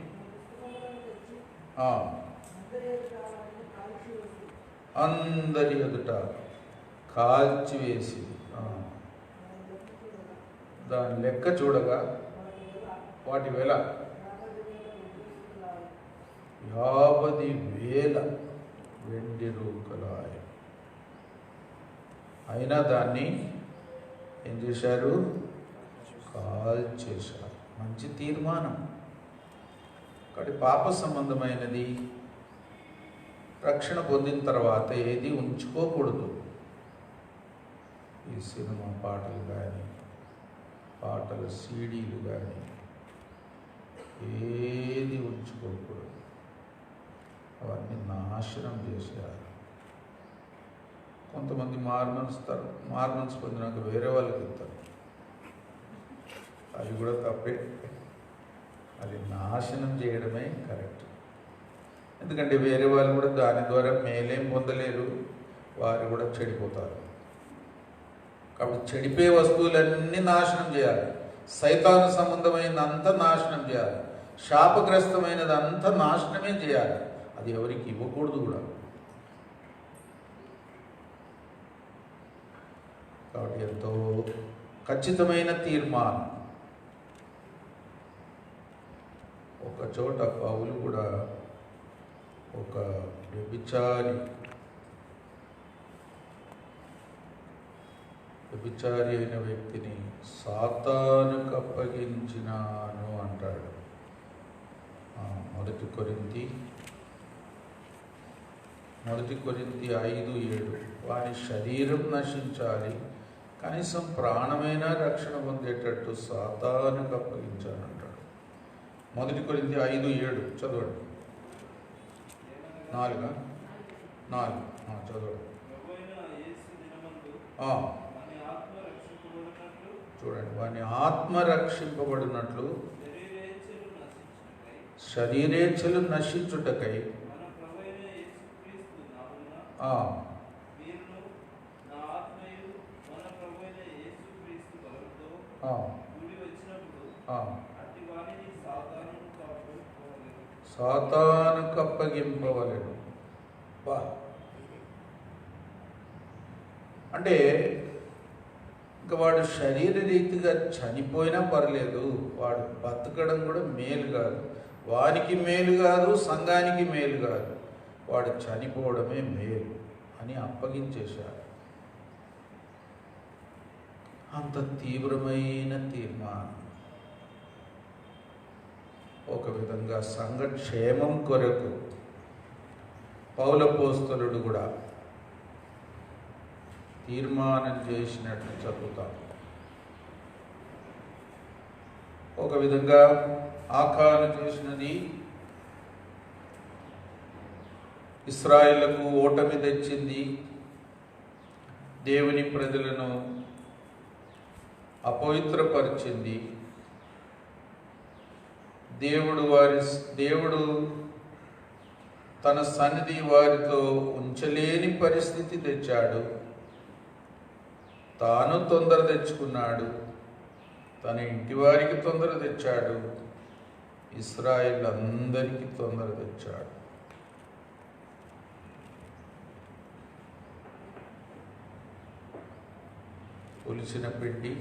[SPEAKER 2] అందరి ఎదుట కాల్చివేసి దాని లెక్క చూడగా వాటి వెల 50,000 వెండి రూకలాయ. అయినా దాన్ని ఏం చేశారు? కాల్చేశారు. మంచి తీర్మానం. కాబట్టి పాప సంబంధమైనది రక్షణ పొందిన తర్వాత ఏది ఉంచుకోకూడదు. ఈ సినిమా పాటలు కానీ, పాటల సీడీలు కానీ ఏది ఉంచుకోకూడదు. అవన్నీ నాశనం చేసేయాలి. కొంతమంది మార్మన్స్ పొందినాక వేరే వాళ్ళకి ఇస్తారు. అది కూడా తప్పే. అది నాశనం చేయడమే కరెక్ట్. ఎందుకంటే వేరే వాళ్ళు కూడా దాని ద్వారా మేలేం పొందలేరు, వారు కూడా చెడిపోతారు. కాబట్టి చెడిపోయే వస్తువులన్నీ నాశనం చేయాలి. సైతాను సంబంధమైనంత నాశనం చేయాలి. శాపగ్రస్తమైనదంతా నాశనమే చేయాలి. అది ఎవరికి ఇవ్వకూడదు కూడా. కాబట్టి ఎంతో ఖచ్చితమైన తీర్మానం. ఒక చోట పౌలు కూడా ఒక వ్యభిచారి అయిన వ్యక్తిని సాతానుకు అప్పగించినాను అంటాడు. 1 కొరింథీ 5:7. వారి శరీరం నశించాలి, కనీసం ప్రాణమైనా రక్షణ పొందేటట్టు సాతానుకు అప్పగించాను అంటాడు. 1 కొరింథీ 5:7 చదవండి. 4 చదవండి. చూడండి, వాని ఆత్మ రక్షింపబడినట్లు శరీరేచ్ఛలు నశించుటకై సాతానుకు అప్పగింపవలెను. అంటే ఇంకా వాడు శరీరరీతిగా చనిపోయినా పర్లేదు, వాడు బతకడం కూడా మేలు కాదు, వానికి మేలు కాదు, సంఘానికి మేలు కాదు, వాడు చనిపోవడమే మేలు అని అప్పగించేశారు. అంత తీవ్రమైన తీర్మానం. ఒక విధంగా సంఘక్షేమం కొరకు పౌలపోస్తలుడు కూడా తీర్మానం చేసినట్లు చదువుతాం. ఒక విధంగా ఆకాను చేసినది ఇశ్రాయేలుకు ఓటమి తెచ్చింది, దేవుని ప్రజలను అపవిత్రపరిచింది. దేవుడు తన సన్నిధి వారితో ఉంచలేని పరిస్థితి తెచ్చాడు. తాను తొందర తెచ్చుకున్నాడు, తన ఇంటి వారికి తొందర తెచ్చాడు, ఇశ్రాయేలు అందరికీ తొందర తెచ్చాడు. పులిసిన పిండి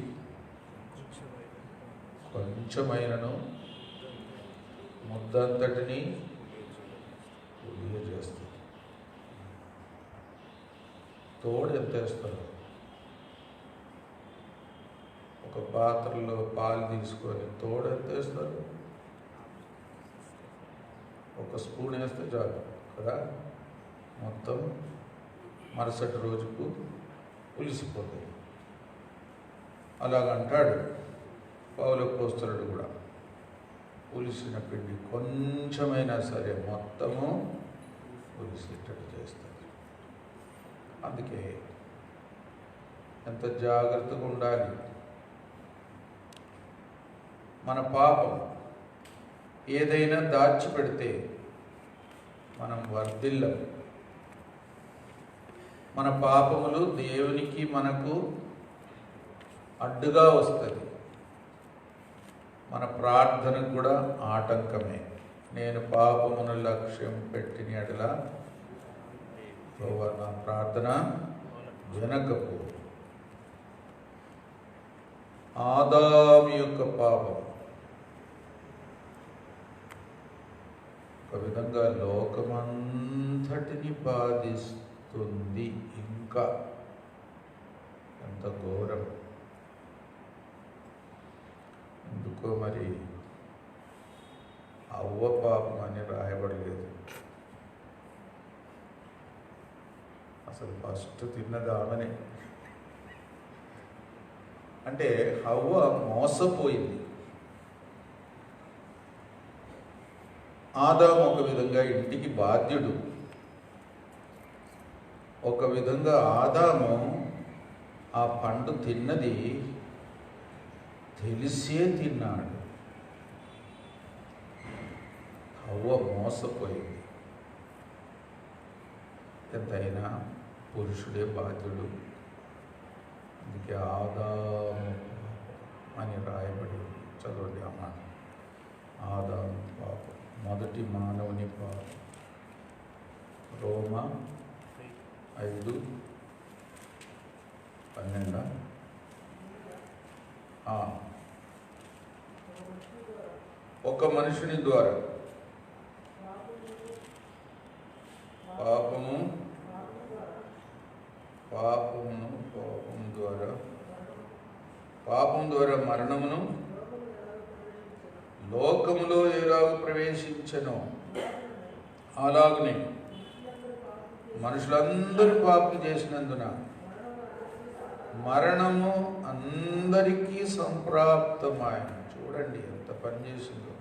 [SPEAKER 2] కొంచెమైనను ముద్దంతటిని చేస్తుంది. తోడు ఎంత వేస్తారు? ఒక పాత్రలో పాలు తీసుకొని తోడు ఎంత వేస్తారు? 1 స్పూన్ వేస్తే చాలు కదా, మొత్తం మరుసటి రోజుకు పులిసిపోతాయి. అలాగంటాడు పౌలపోస్తలుడు కూడా. పులిసిన పిండి కొంచెమైనా సరే మొత్తము పులిసేటట్టు చేస్తుంది. అందుకే ఎంత జాగ్రత్తగా ఉండాలి. మన పాపం ఏదైనా దాచిపెడితే మనం వర్ధిల్లం. మన పాపములు దేవునికి మనకు అడ్డుగా వస్తుంది. మన ప్రార్థనకు కూడా ఆటంకమే. నేను పాపమును లక్ష్యం పెట్టిన ఎడల నా ప్రార్థన వినకపో. ఆదాము యొక్క పాపం ఒక విధంగా లోకమంతటిని బాధిస్తుంది. ఇంకా ఎంత ఘోరం! ఎందుకో మరి అవ్వ పాపం అని రాయబడలేదు. అసలు ఫస్ట్ తిన్నది ఆమెనే. అంటే హవ్వ మోసపోయింది. ఆదాము ఒక విధంగా ఇంటికి బాధ్యుడు. ఒక విధంగా ఆదాము ఆ పండు తిన్నది తెలిసే తిన్నాడు. హవ్వ మోసపోయింది. ఎంతైనా పురుషుడే బాధ్యుడు. అందుకే ఆదాము అని రాయబడి చదవండి అమ్మ. ఆదాము పాపం, మొదటి మానవుని పాపం. రోమా 5:12. ఒక మనుషుని ద్వారా పాపము ద్వారా మరణమును లోకములో ఎలాగ ప్రవేశించెనో అలాగనే మనుషులందరూ పాపం చేసినందున మరణము అందరికీ సంప్రాప్తమాయ. చూడండి ఎంత పని చేసిందో.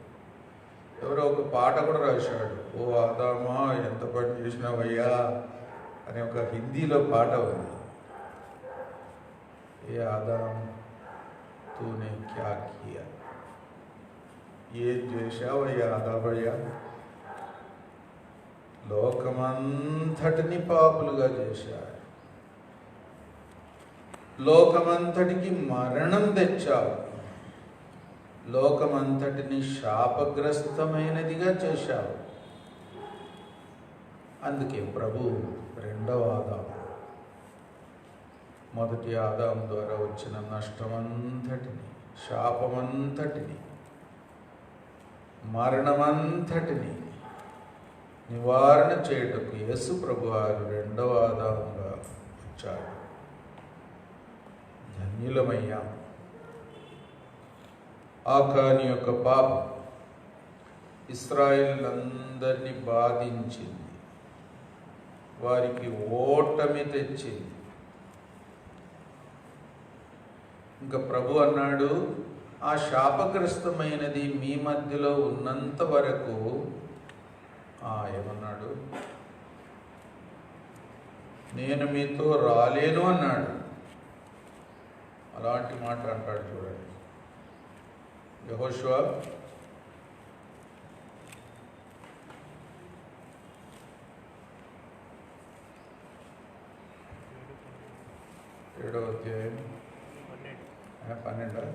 [SPEAKER 2] ఎవరో ఒక పాట కూడా రాశాడు, ఓ ఆదామా ఎంత పని చేసినావయ్యా అని. ఒక హిందీలో పాట ఉంది. ఏ ఆదాం తూనే క్యా కియా, ఏ చేశావయ్యా ఆదామయ్యా. లోకమంతటిని పాపులుగా చేశారు. లోకమంతటికి మరణం తెచ్చావు. లోకమంతటిని శాపగ్రస్తమైనదిగా చేశావు. అందుకే ప్రభు రెండవ ఆదాము, మొదటి ఆదాము ద్వారా వచ్చిన నష్టమంతటిని, శాపమంతటిని, మరణమంతటిని నివారణ చేయుటకు యేసు ప్రభువారు రెండవ ఆదాముగా వచ్చాడు. ధన్యులమయ్యాం. ఆకాని యొక్క పాపం ఇశ్రాయేలులందరినీ బాధించింది, వారికి ఓటమి తెచ్చింది. ఇంకా ప్రభు అన్నాడు, ఆ శాపగ్రస్తమైనది మీ మధ్యలో ఉన్నంత వరకు ఏమన్నాడు, నేను మీతో రాలేను అన్నాడు. అలాంటి మాట అంటాడు చూడండి. యెహోషువ 7వ అధ్యాయం 12.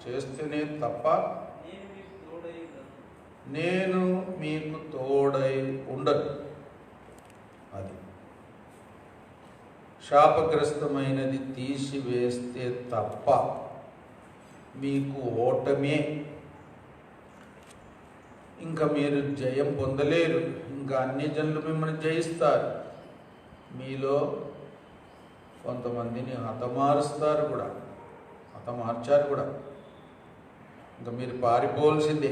[SPEAKER 2] చేస్తేనే తప్ప నేను మీకు తోడై ఉండను. అది శాపగ్రస్తమైనది తీసివేస్తే తప్ప మీకు ఓటమే. ఇంకా మీరు జయం పొందలేరు. ఇంకా అన్ని జనులు మిమ్మల్ని జయిస్తారు. మీలో కొంతమందిని హతమారుస్తారు కూడా, హతమార్చారు కూడా. ఇంకా మీరు పారిపోవలసిందే.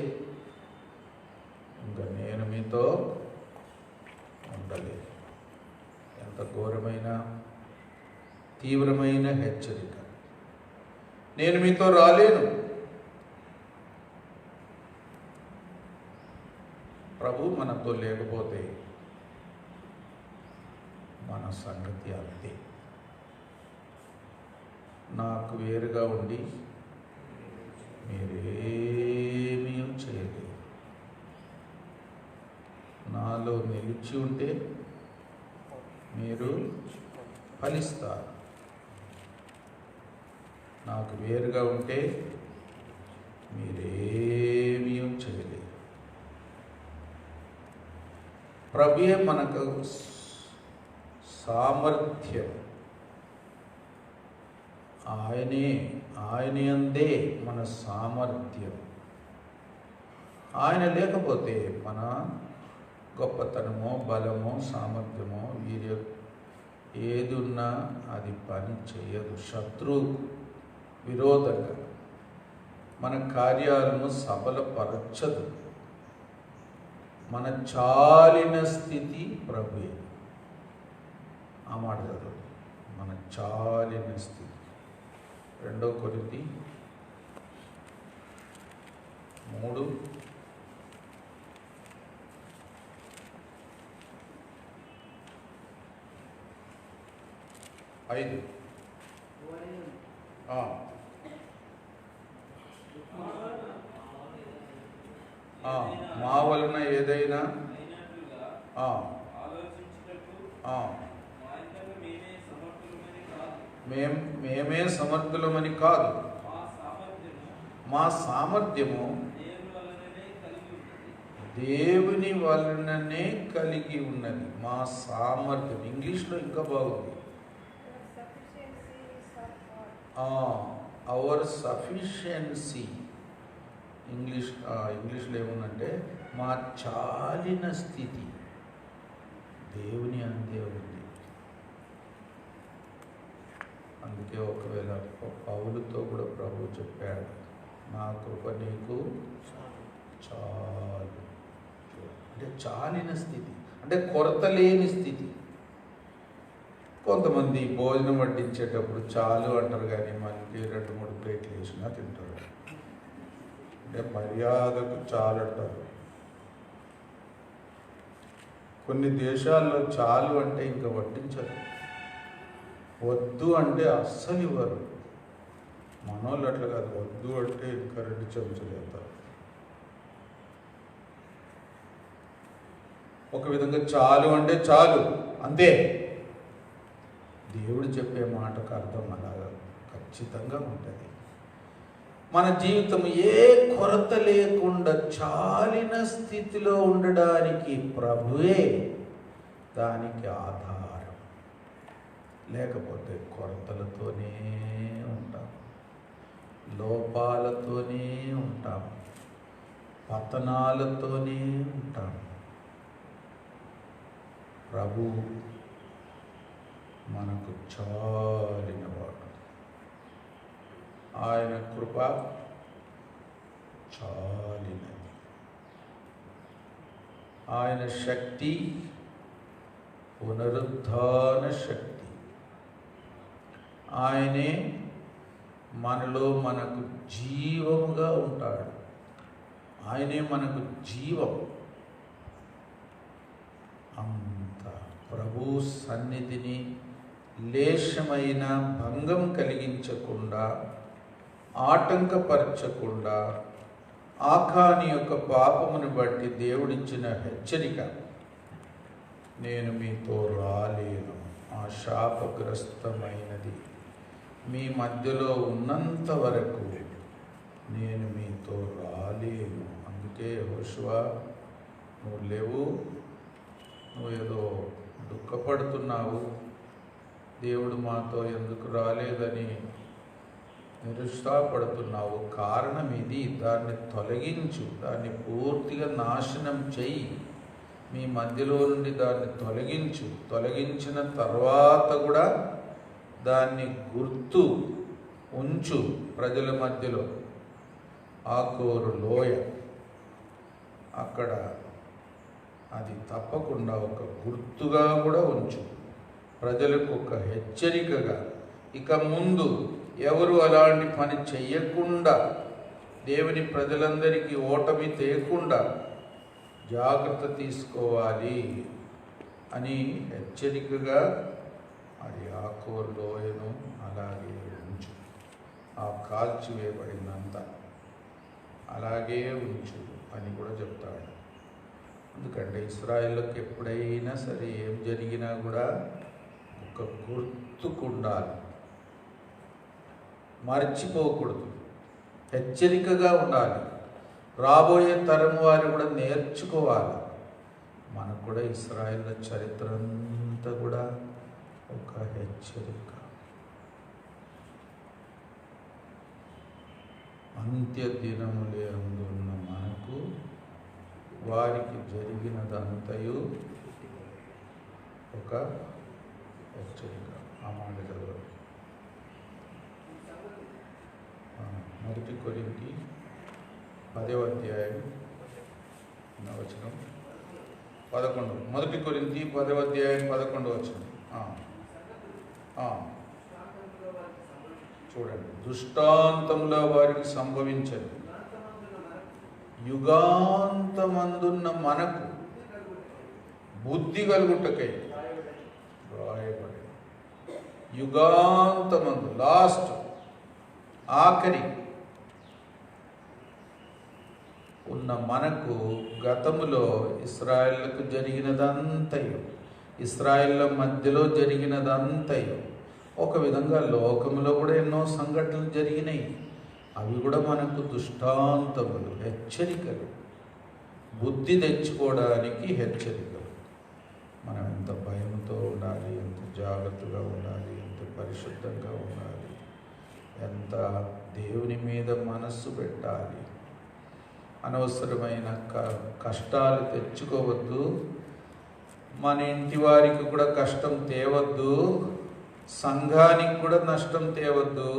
[SPEAKER 2] ఇంకా నేను మీతో ఉండలేదు. ఎంత ఘోరమైన తీవ్రమైన హెచ్చరిక. నేను మీతో రాలేను. ప్రభు మనతో లేకపోతే మన సంగతి అంతే. నాకు వేరుగా ఉండి మీరేమీ చేయలేరు. నాలో నిలిచి ఉంటే మీరు ఫలిస్తారు. నాకు వేరుగా ఉంటే మీరేమీ చేయలేరు. ప్రభుయే మనకు సామర్థ్యం. ఆయన యందే మన సామర్థ్యం. ఆయన లేకపోతే మన గొప్పతనమో బలమో సామర్థ్యమో వీర్యం ఏది ఉన్నా అది పని చేయదు. శత్రువు విరోధంగా మన కార్యాలను సఫలపరచదు. మన చాలిన స్థితి ప్రభుయే. ఆ మాట చదువు. మన చాలిన స్థితి 2 కొరింథీ 3 5. మా వలన ఏదైనా మేమే సమర్థులమని కాదు, మా సామర్థ్యము దేవుని వలననే కలిగి ఉన్నది. మా సామర్థ్యం. ఇంగ్లీష్లో ఇంకా బాగుంది. Our sufficiency. ఇంగ్లీష్లో ఏముందంటే మా చాలిన స్థితి దేవుని అందే ఉంది. అందుకే ఒకవేళ పౌలుతో కూడా ప్రభువు చెప్పాడు, నా కృప నీకు చాలు. అంటే చాలిన స్థితి అంటే కొరత లేని స్థితి. కొంతమంది భోజనం వడ్డించేటప్పుడు చాలు అంటారు, కానీ మనకి 2-3 ప్లేట్లు వేసినా తింటారు. అంటే మర్యాదకు చాలు అంటారు. కొన్ని దేశాల్లో చాలు అంటే ఇంకా వడ్డించరు, వద్దు అంటే అస్సలు ఇవ్వరు. మనోళ్ళు అట్లా కాదు, వద్దు అంటే ఇంకా 2 చెంచాలు వేస్తారు. ఒక విధంగా చాలు అంటే చాలు అంతే. దేవుడు చెప్పే మాటకు అర్థం అలాగా ఖచ్చితంగా ఉంటుంది. మన జీవితం ఏ కొరత లేకుండా చాలిన స్థితిలో ఉండడానికి ప్రభువే దానికి ఆధారం. లేకపోతే కొరతలతోనే ఉంటాం, లోపాలతోనే ఉంటాం, పతనాలతోనే ఉంటాం. ప్రభు మనకు చాలినవాడు. ఆయన కృప చాలినది. ఆయన శక్తి పునరుద్ధాన శక్తి. ఆయనే మనలో మనకు జీవముగా ఉంటాడు. ఆయనే మనకు జీవం. అంత ప్రభు సన్నిధిని లేశమైన భంగం కలిగించకుండా, ఆటంకపరచకుండా, ఆకాని యొక్క పాపమును బట్టి దేవుడిచ్చిన హెచ్చరిక, నేను మీతో రాలేను, ఆ శాపగ్రస్తమైనది మీ మధ్యలో ఉన్నంత వరకు నేను మీతో రాలేను. అందుకే యెహోషువా, నువ్వు లేవు, నువ్వు ఏదో దుఃఖపడుతున్నావు, దేవుడు మాతో ఎందుకు రాలేదని నిరుత్సాహపడుతున్నావు. కారణం ఇది, దాన్ని తొలగించు, దాన్ని పూర్తిగా నాశనం చెయ్యి, మీ మధ్యలో నుండి దాన్ని తొలగించు. తొలగించిన తర్వాత కూడా దాన్ని గుర్తు ఉంచు. ప్రజల మధ్యలో ఆకోరు లోయ, అక్కడ అది తప్పకుండా ఒక గుర్తుగా కూడా ఉంచు, ప్రజలకు ఒక హెచ్చరికగా. ఇక ముందు ఎవరు అలాంటి పని చెయ్యకుండా, దేవుని ప్రజలందరికీ ఓటమి తేకుండా జాగ్రత్త తీసుకోవాలి అని హెచ్చరికగా అది ఆకోరు లోయను అలాగే ఉంచు. ఆ కాల్చివేయబడినంత అలాగే ఉంచు అని కూడా చెప్తాడు. ఎందుకంటే ఇశ్రాయేలుకి ఎప్పుడైనా సరే ఏం జరిగినా కూడా ఒక గుర్తు గుర్తుకుండాలి, మర్చిపోకూడదు, హెచ్చరికగా ఉండాలి. రాబోయే తరం వారు కూడా నేర్చుకోవాలి. మనకు కూడా ఇశ్రాయేలు చరిత్ర అంతా కూడా ఒక హెచ్చరిక. అంత్య దినములే అందున్న మనకు వారికి జరిగినదంతయు ఒక హెచ్చరిక. ఆ మాట చదవాలి. 1 కొరింథీ 10వ అధ్యాయం 11. 1 కొరింథీ 10వ అధ్యాయం 11 వచనం. చూడండి. దృష్టాంతంలో వారికి సంభవించదు, యుగాంతమందున్న మనకు బుద్ధి కలుగుటకై రాయబడి. యుగాంతమందు, లాస్ట్, ఆఖరి ఉన్న మనకు గతములో ఇశ్రాయేలుకు జరిగినదంతయు, ఇశ్రాయేళ్ల మధ్యలో జరిగినదంతయు, ఒక విధంగా లోకములో కూడా ఎన్నో సంఘటనలు జరిగినాయి. అవి కూడా మనకు దృష్టాంతములు, హెచ్చరికలు, బుద్ధి తెచ్చుకోవడానికి హెచ్చరికలు. మనం ఎంత భయంతో ఉండాలి, ఎంత జాగ్రత్తగా ఉండాలి, ఎంత పరిశుద్ధంగా ఉండాలి, ఎంత దేవుని మీద మనస్సు పెట్టాలి. అనవసరమైన కష్టాలు తెచ్చుకోవద్దు, మన ఇంటి వారికి కూడా కష్టం తేవద్దు, సంఘానికి కూడా నష్టం తేవద్దు,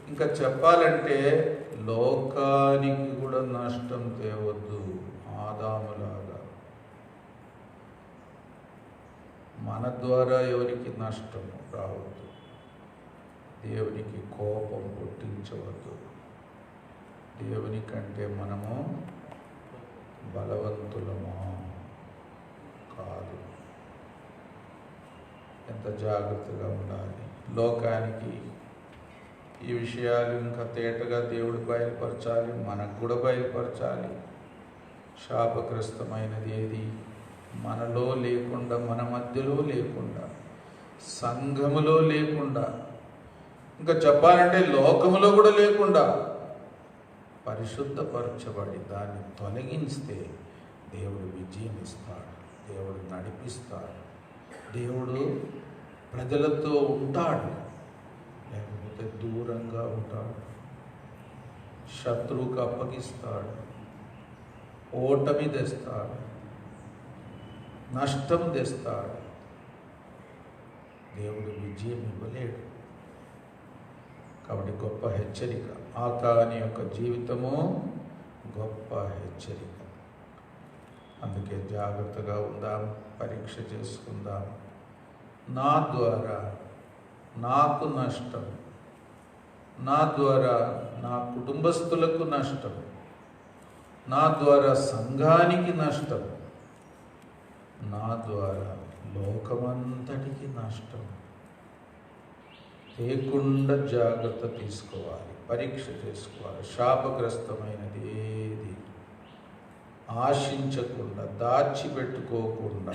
[SPEAKER 2] ఇంకా చెప్పాలంటే లోకానికి కూడా నష్టం తేవద్దు. ఆదాములాగా మన ద్వారా ఎవరికి నష్టం రావద్దు, దేవునికి కోపం పుట్టించవద్దు. దేవుని కంటే మనము బలవంతులమా? కాదు. ఎంత జాగ్రత్తగా ఉండాలి. లోకానికి ఈ విషయాలు ఇంకా తేటగా దేవుడు బయలుపరచాలి, మనకు కూడా బయలుపరచాలి. శాపగ్రస్తమైనది ఏది మనలో లేకుండా, మన మధ్యలో లేకుండా, సంఘములో లేకుండా, ఇంకా చెప్పాలంటే లోకములో కూడా లేకుండా పరిశుద్ధపరచబడి దాన్ని తొలగిస్తే దేవుడు విజయం ఇస్తాడు, దేవుడు నడిపిస్తాడు, దేవుడు ప్రజలతో ఉంటాడు. లేకపోతే దూరంగా ఉంటాడు, శత్రువుకు అప్పగిస్తాడు, ఓటమి తెస్తాడు, నష్టం తెస్తాడు. దేవుడు విజయం ఇవ్వలేడు. కాబట్టి గొప్ప హెచ్చరిక. ఆకాని యొక్క జీవితము గొప్ప హెచ్చరిక. అందుకే జాగ్రత్తగా ఉందాం, పరీక్ష చేసుకుందాం. నా ద్వారా నాకు నష్టం, నా ద్వారా నా కుటుంబస్తులకు నష్టం, నా ద్వారా సంఘానికి నష్టం, నా ద్వారా లోకమంతటికి నష్టం లేకుండా జాగ్రత్త తీసుకోవాలి, పరీక్ష చేసుకోవాలి. శాపగ్రస్తమైనది ఏది ఆశించకుండా, దాచిపెట్టుకోకుండా,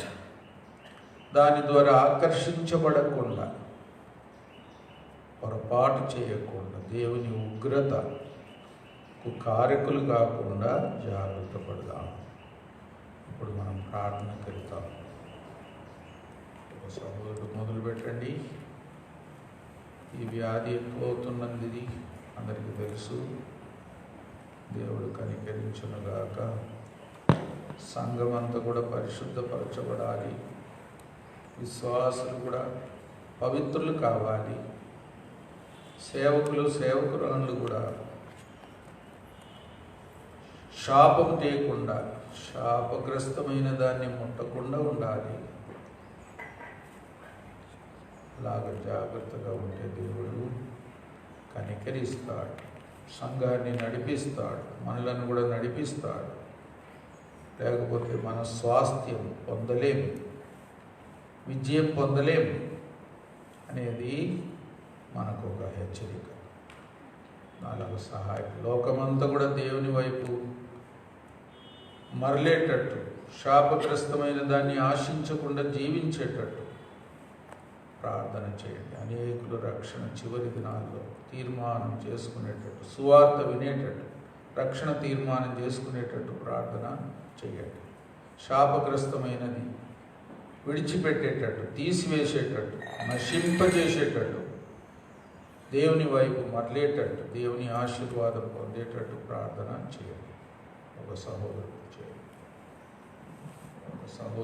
[SPEAKER 2] దాని ద్వారా ఆకర్షించబడకుండా, పొరపాటు చేయకుండా, దేవుని ఉగ్రతకు కారకులు కాకుండా జాగ్రత్త పడదాం. ఇప్పుడు మనం ప్రార్థనకు వెళ్తాం. ఒక సహోదరుడు మొదలు పెట్టండి. ఈ వ్యాధి ఎక్కువ అవుతున్నది అందరికీ తెలుసు. దేవుడు కనికరించునుగాక. సంఘం అంతా కూడా పరిశుద్ధపరచబడాలి, విశ్వాసులు కూడా పవిత్రులు కావాలి, సేవకులు సేవకురాళ్ళు కూడా శాపం చేయకుండా, శాపగ్రస్తమైన దాన్ని ముట్టకుండా ఉండాలి. అలాగ జాగ్రత్తగా ఉంటే దేవుడు కనికరిస్తాడు, సంఘాన్ని నడిపిస్తాడు, మనలను కూడా నడిపిస్తాడు. లేకపోతే మన స్వాస్థ్యం పొందలేము, విజయం పొందలేము అనేది మనకు ఒక హెచ్చరిక. నాలుగు సహాయం. లోకమంతా కూడా దేవుని వైపు మరలేటట్టు, శాపగ్రస్తమైన దాన్ని ఆశించకుండా జీవించేటట్టు ప్రార్థన చేయండి. అనేకులు రక్షణ చివరి దినాల్లో తీర్మానం చేసుకునేటట్టు, సువార్త వినేటట్టు, రక్షణ తీర్మానం చేసుకునేటట్టు ప్రార్థన చేయండి. శాపగ్రస్తమైనది విడిచిపెట్టేటట్టు, తీసివేసేటట్టు, నశింపజేసేటట్టు, దేవుని వైపు మరలేటట్టు, దేవుని ఆశీర్వాదం పొందేటట్టు ప్రార్థన చేయండి. ఒక సహోదరుడు చేయండి. ఒక సహోదరు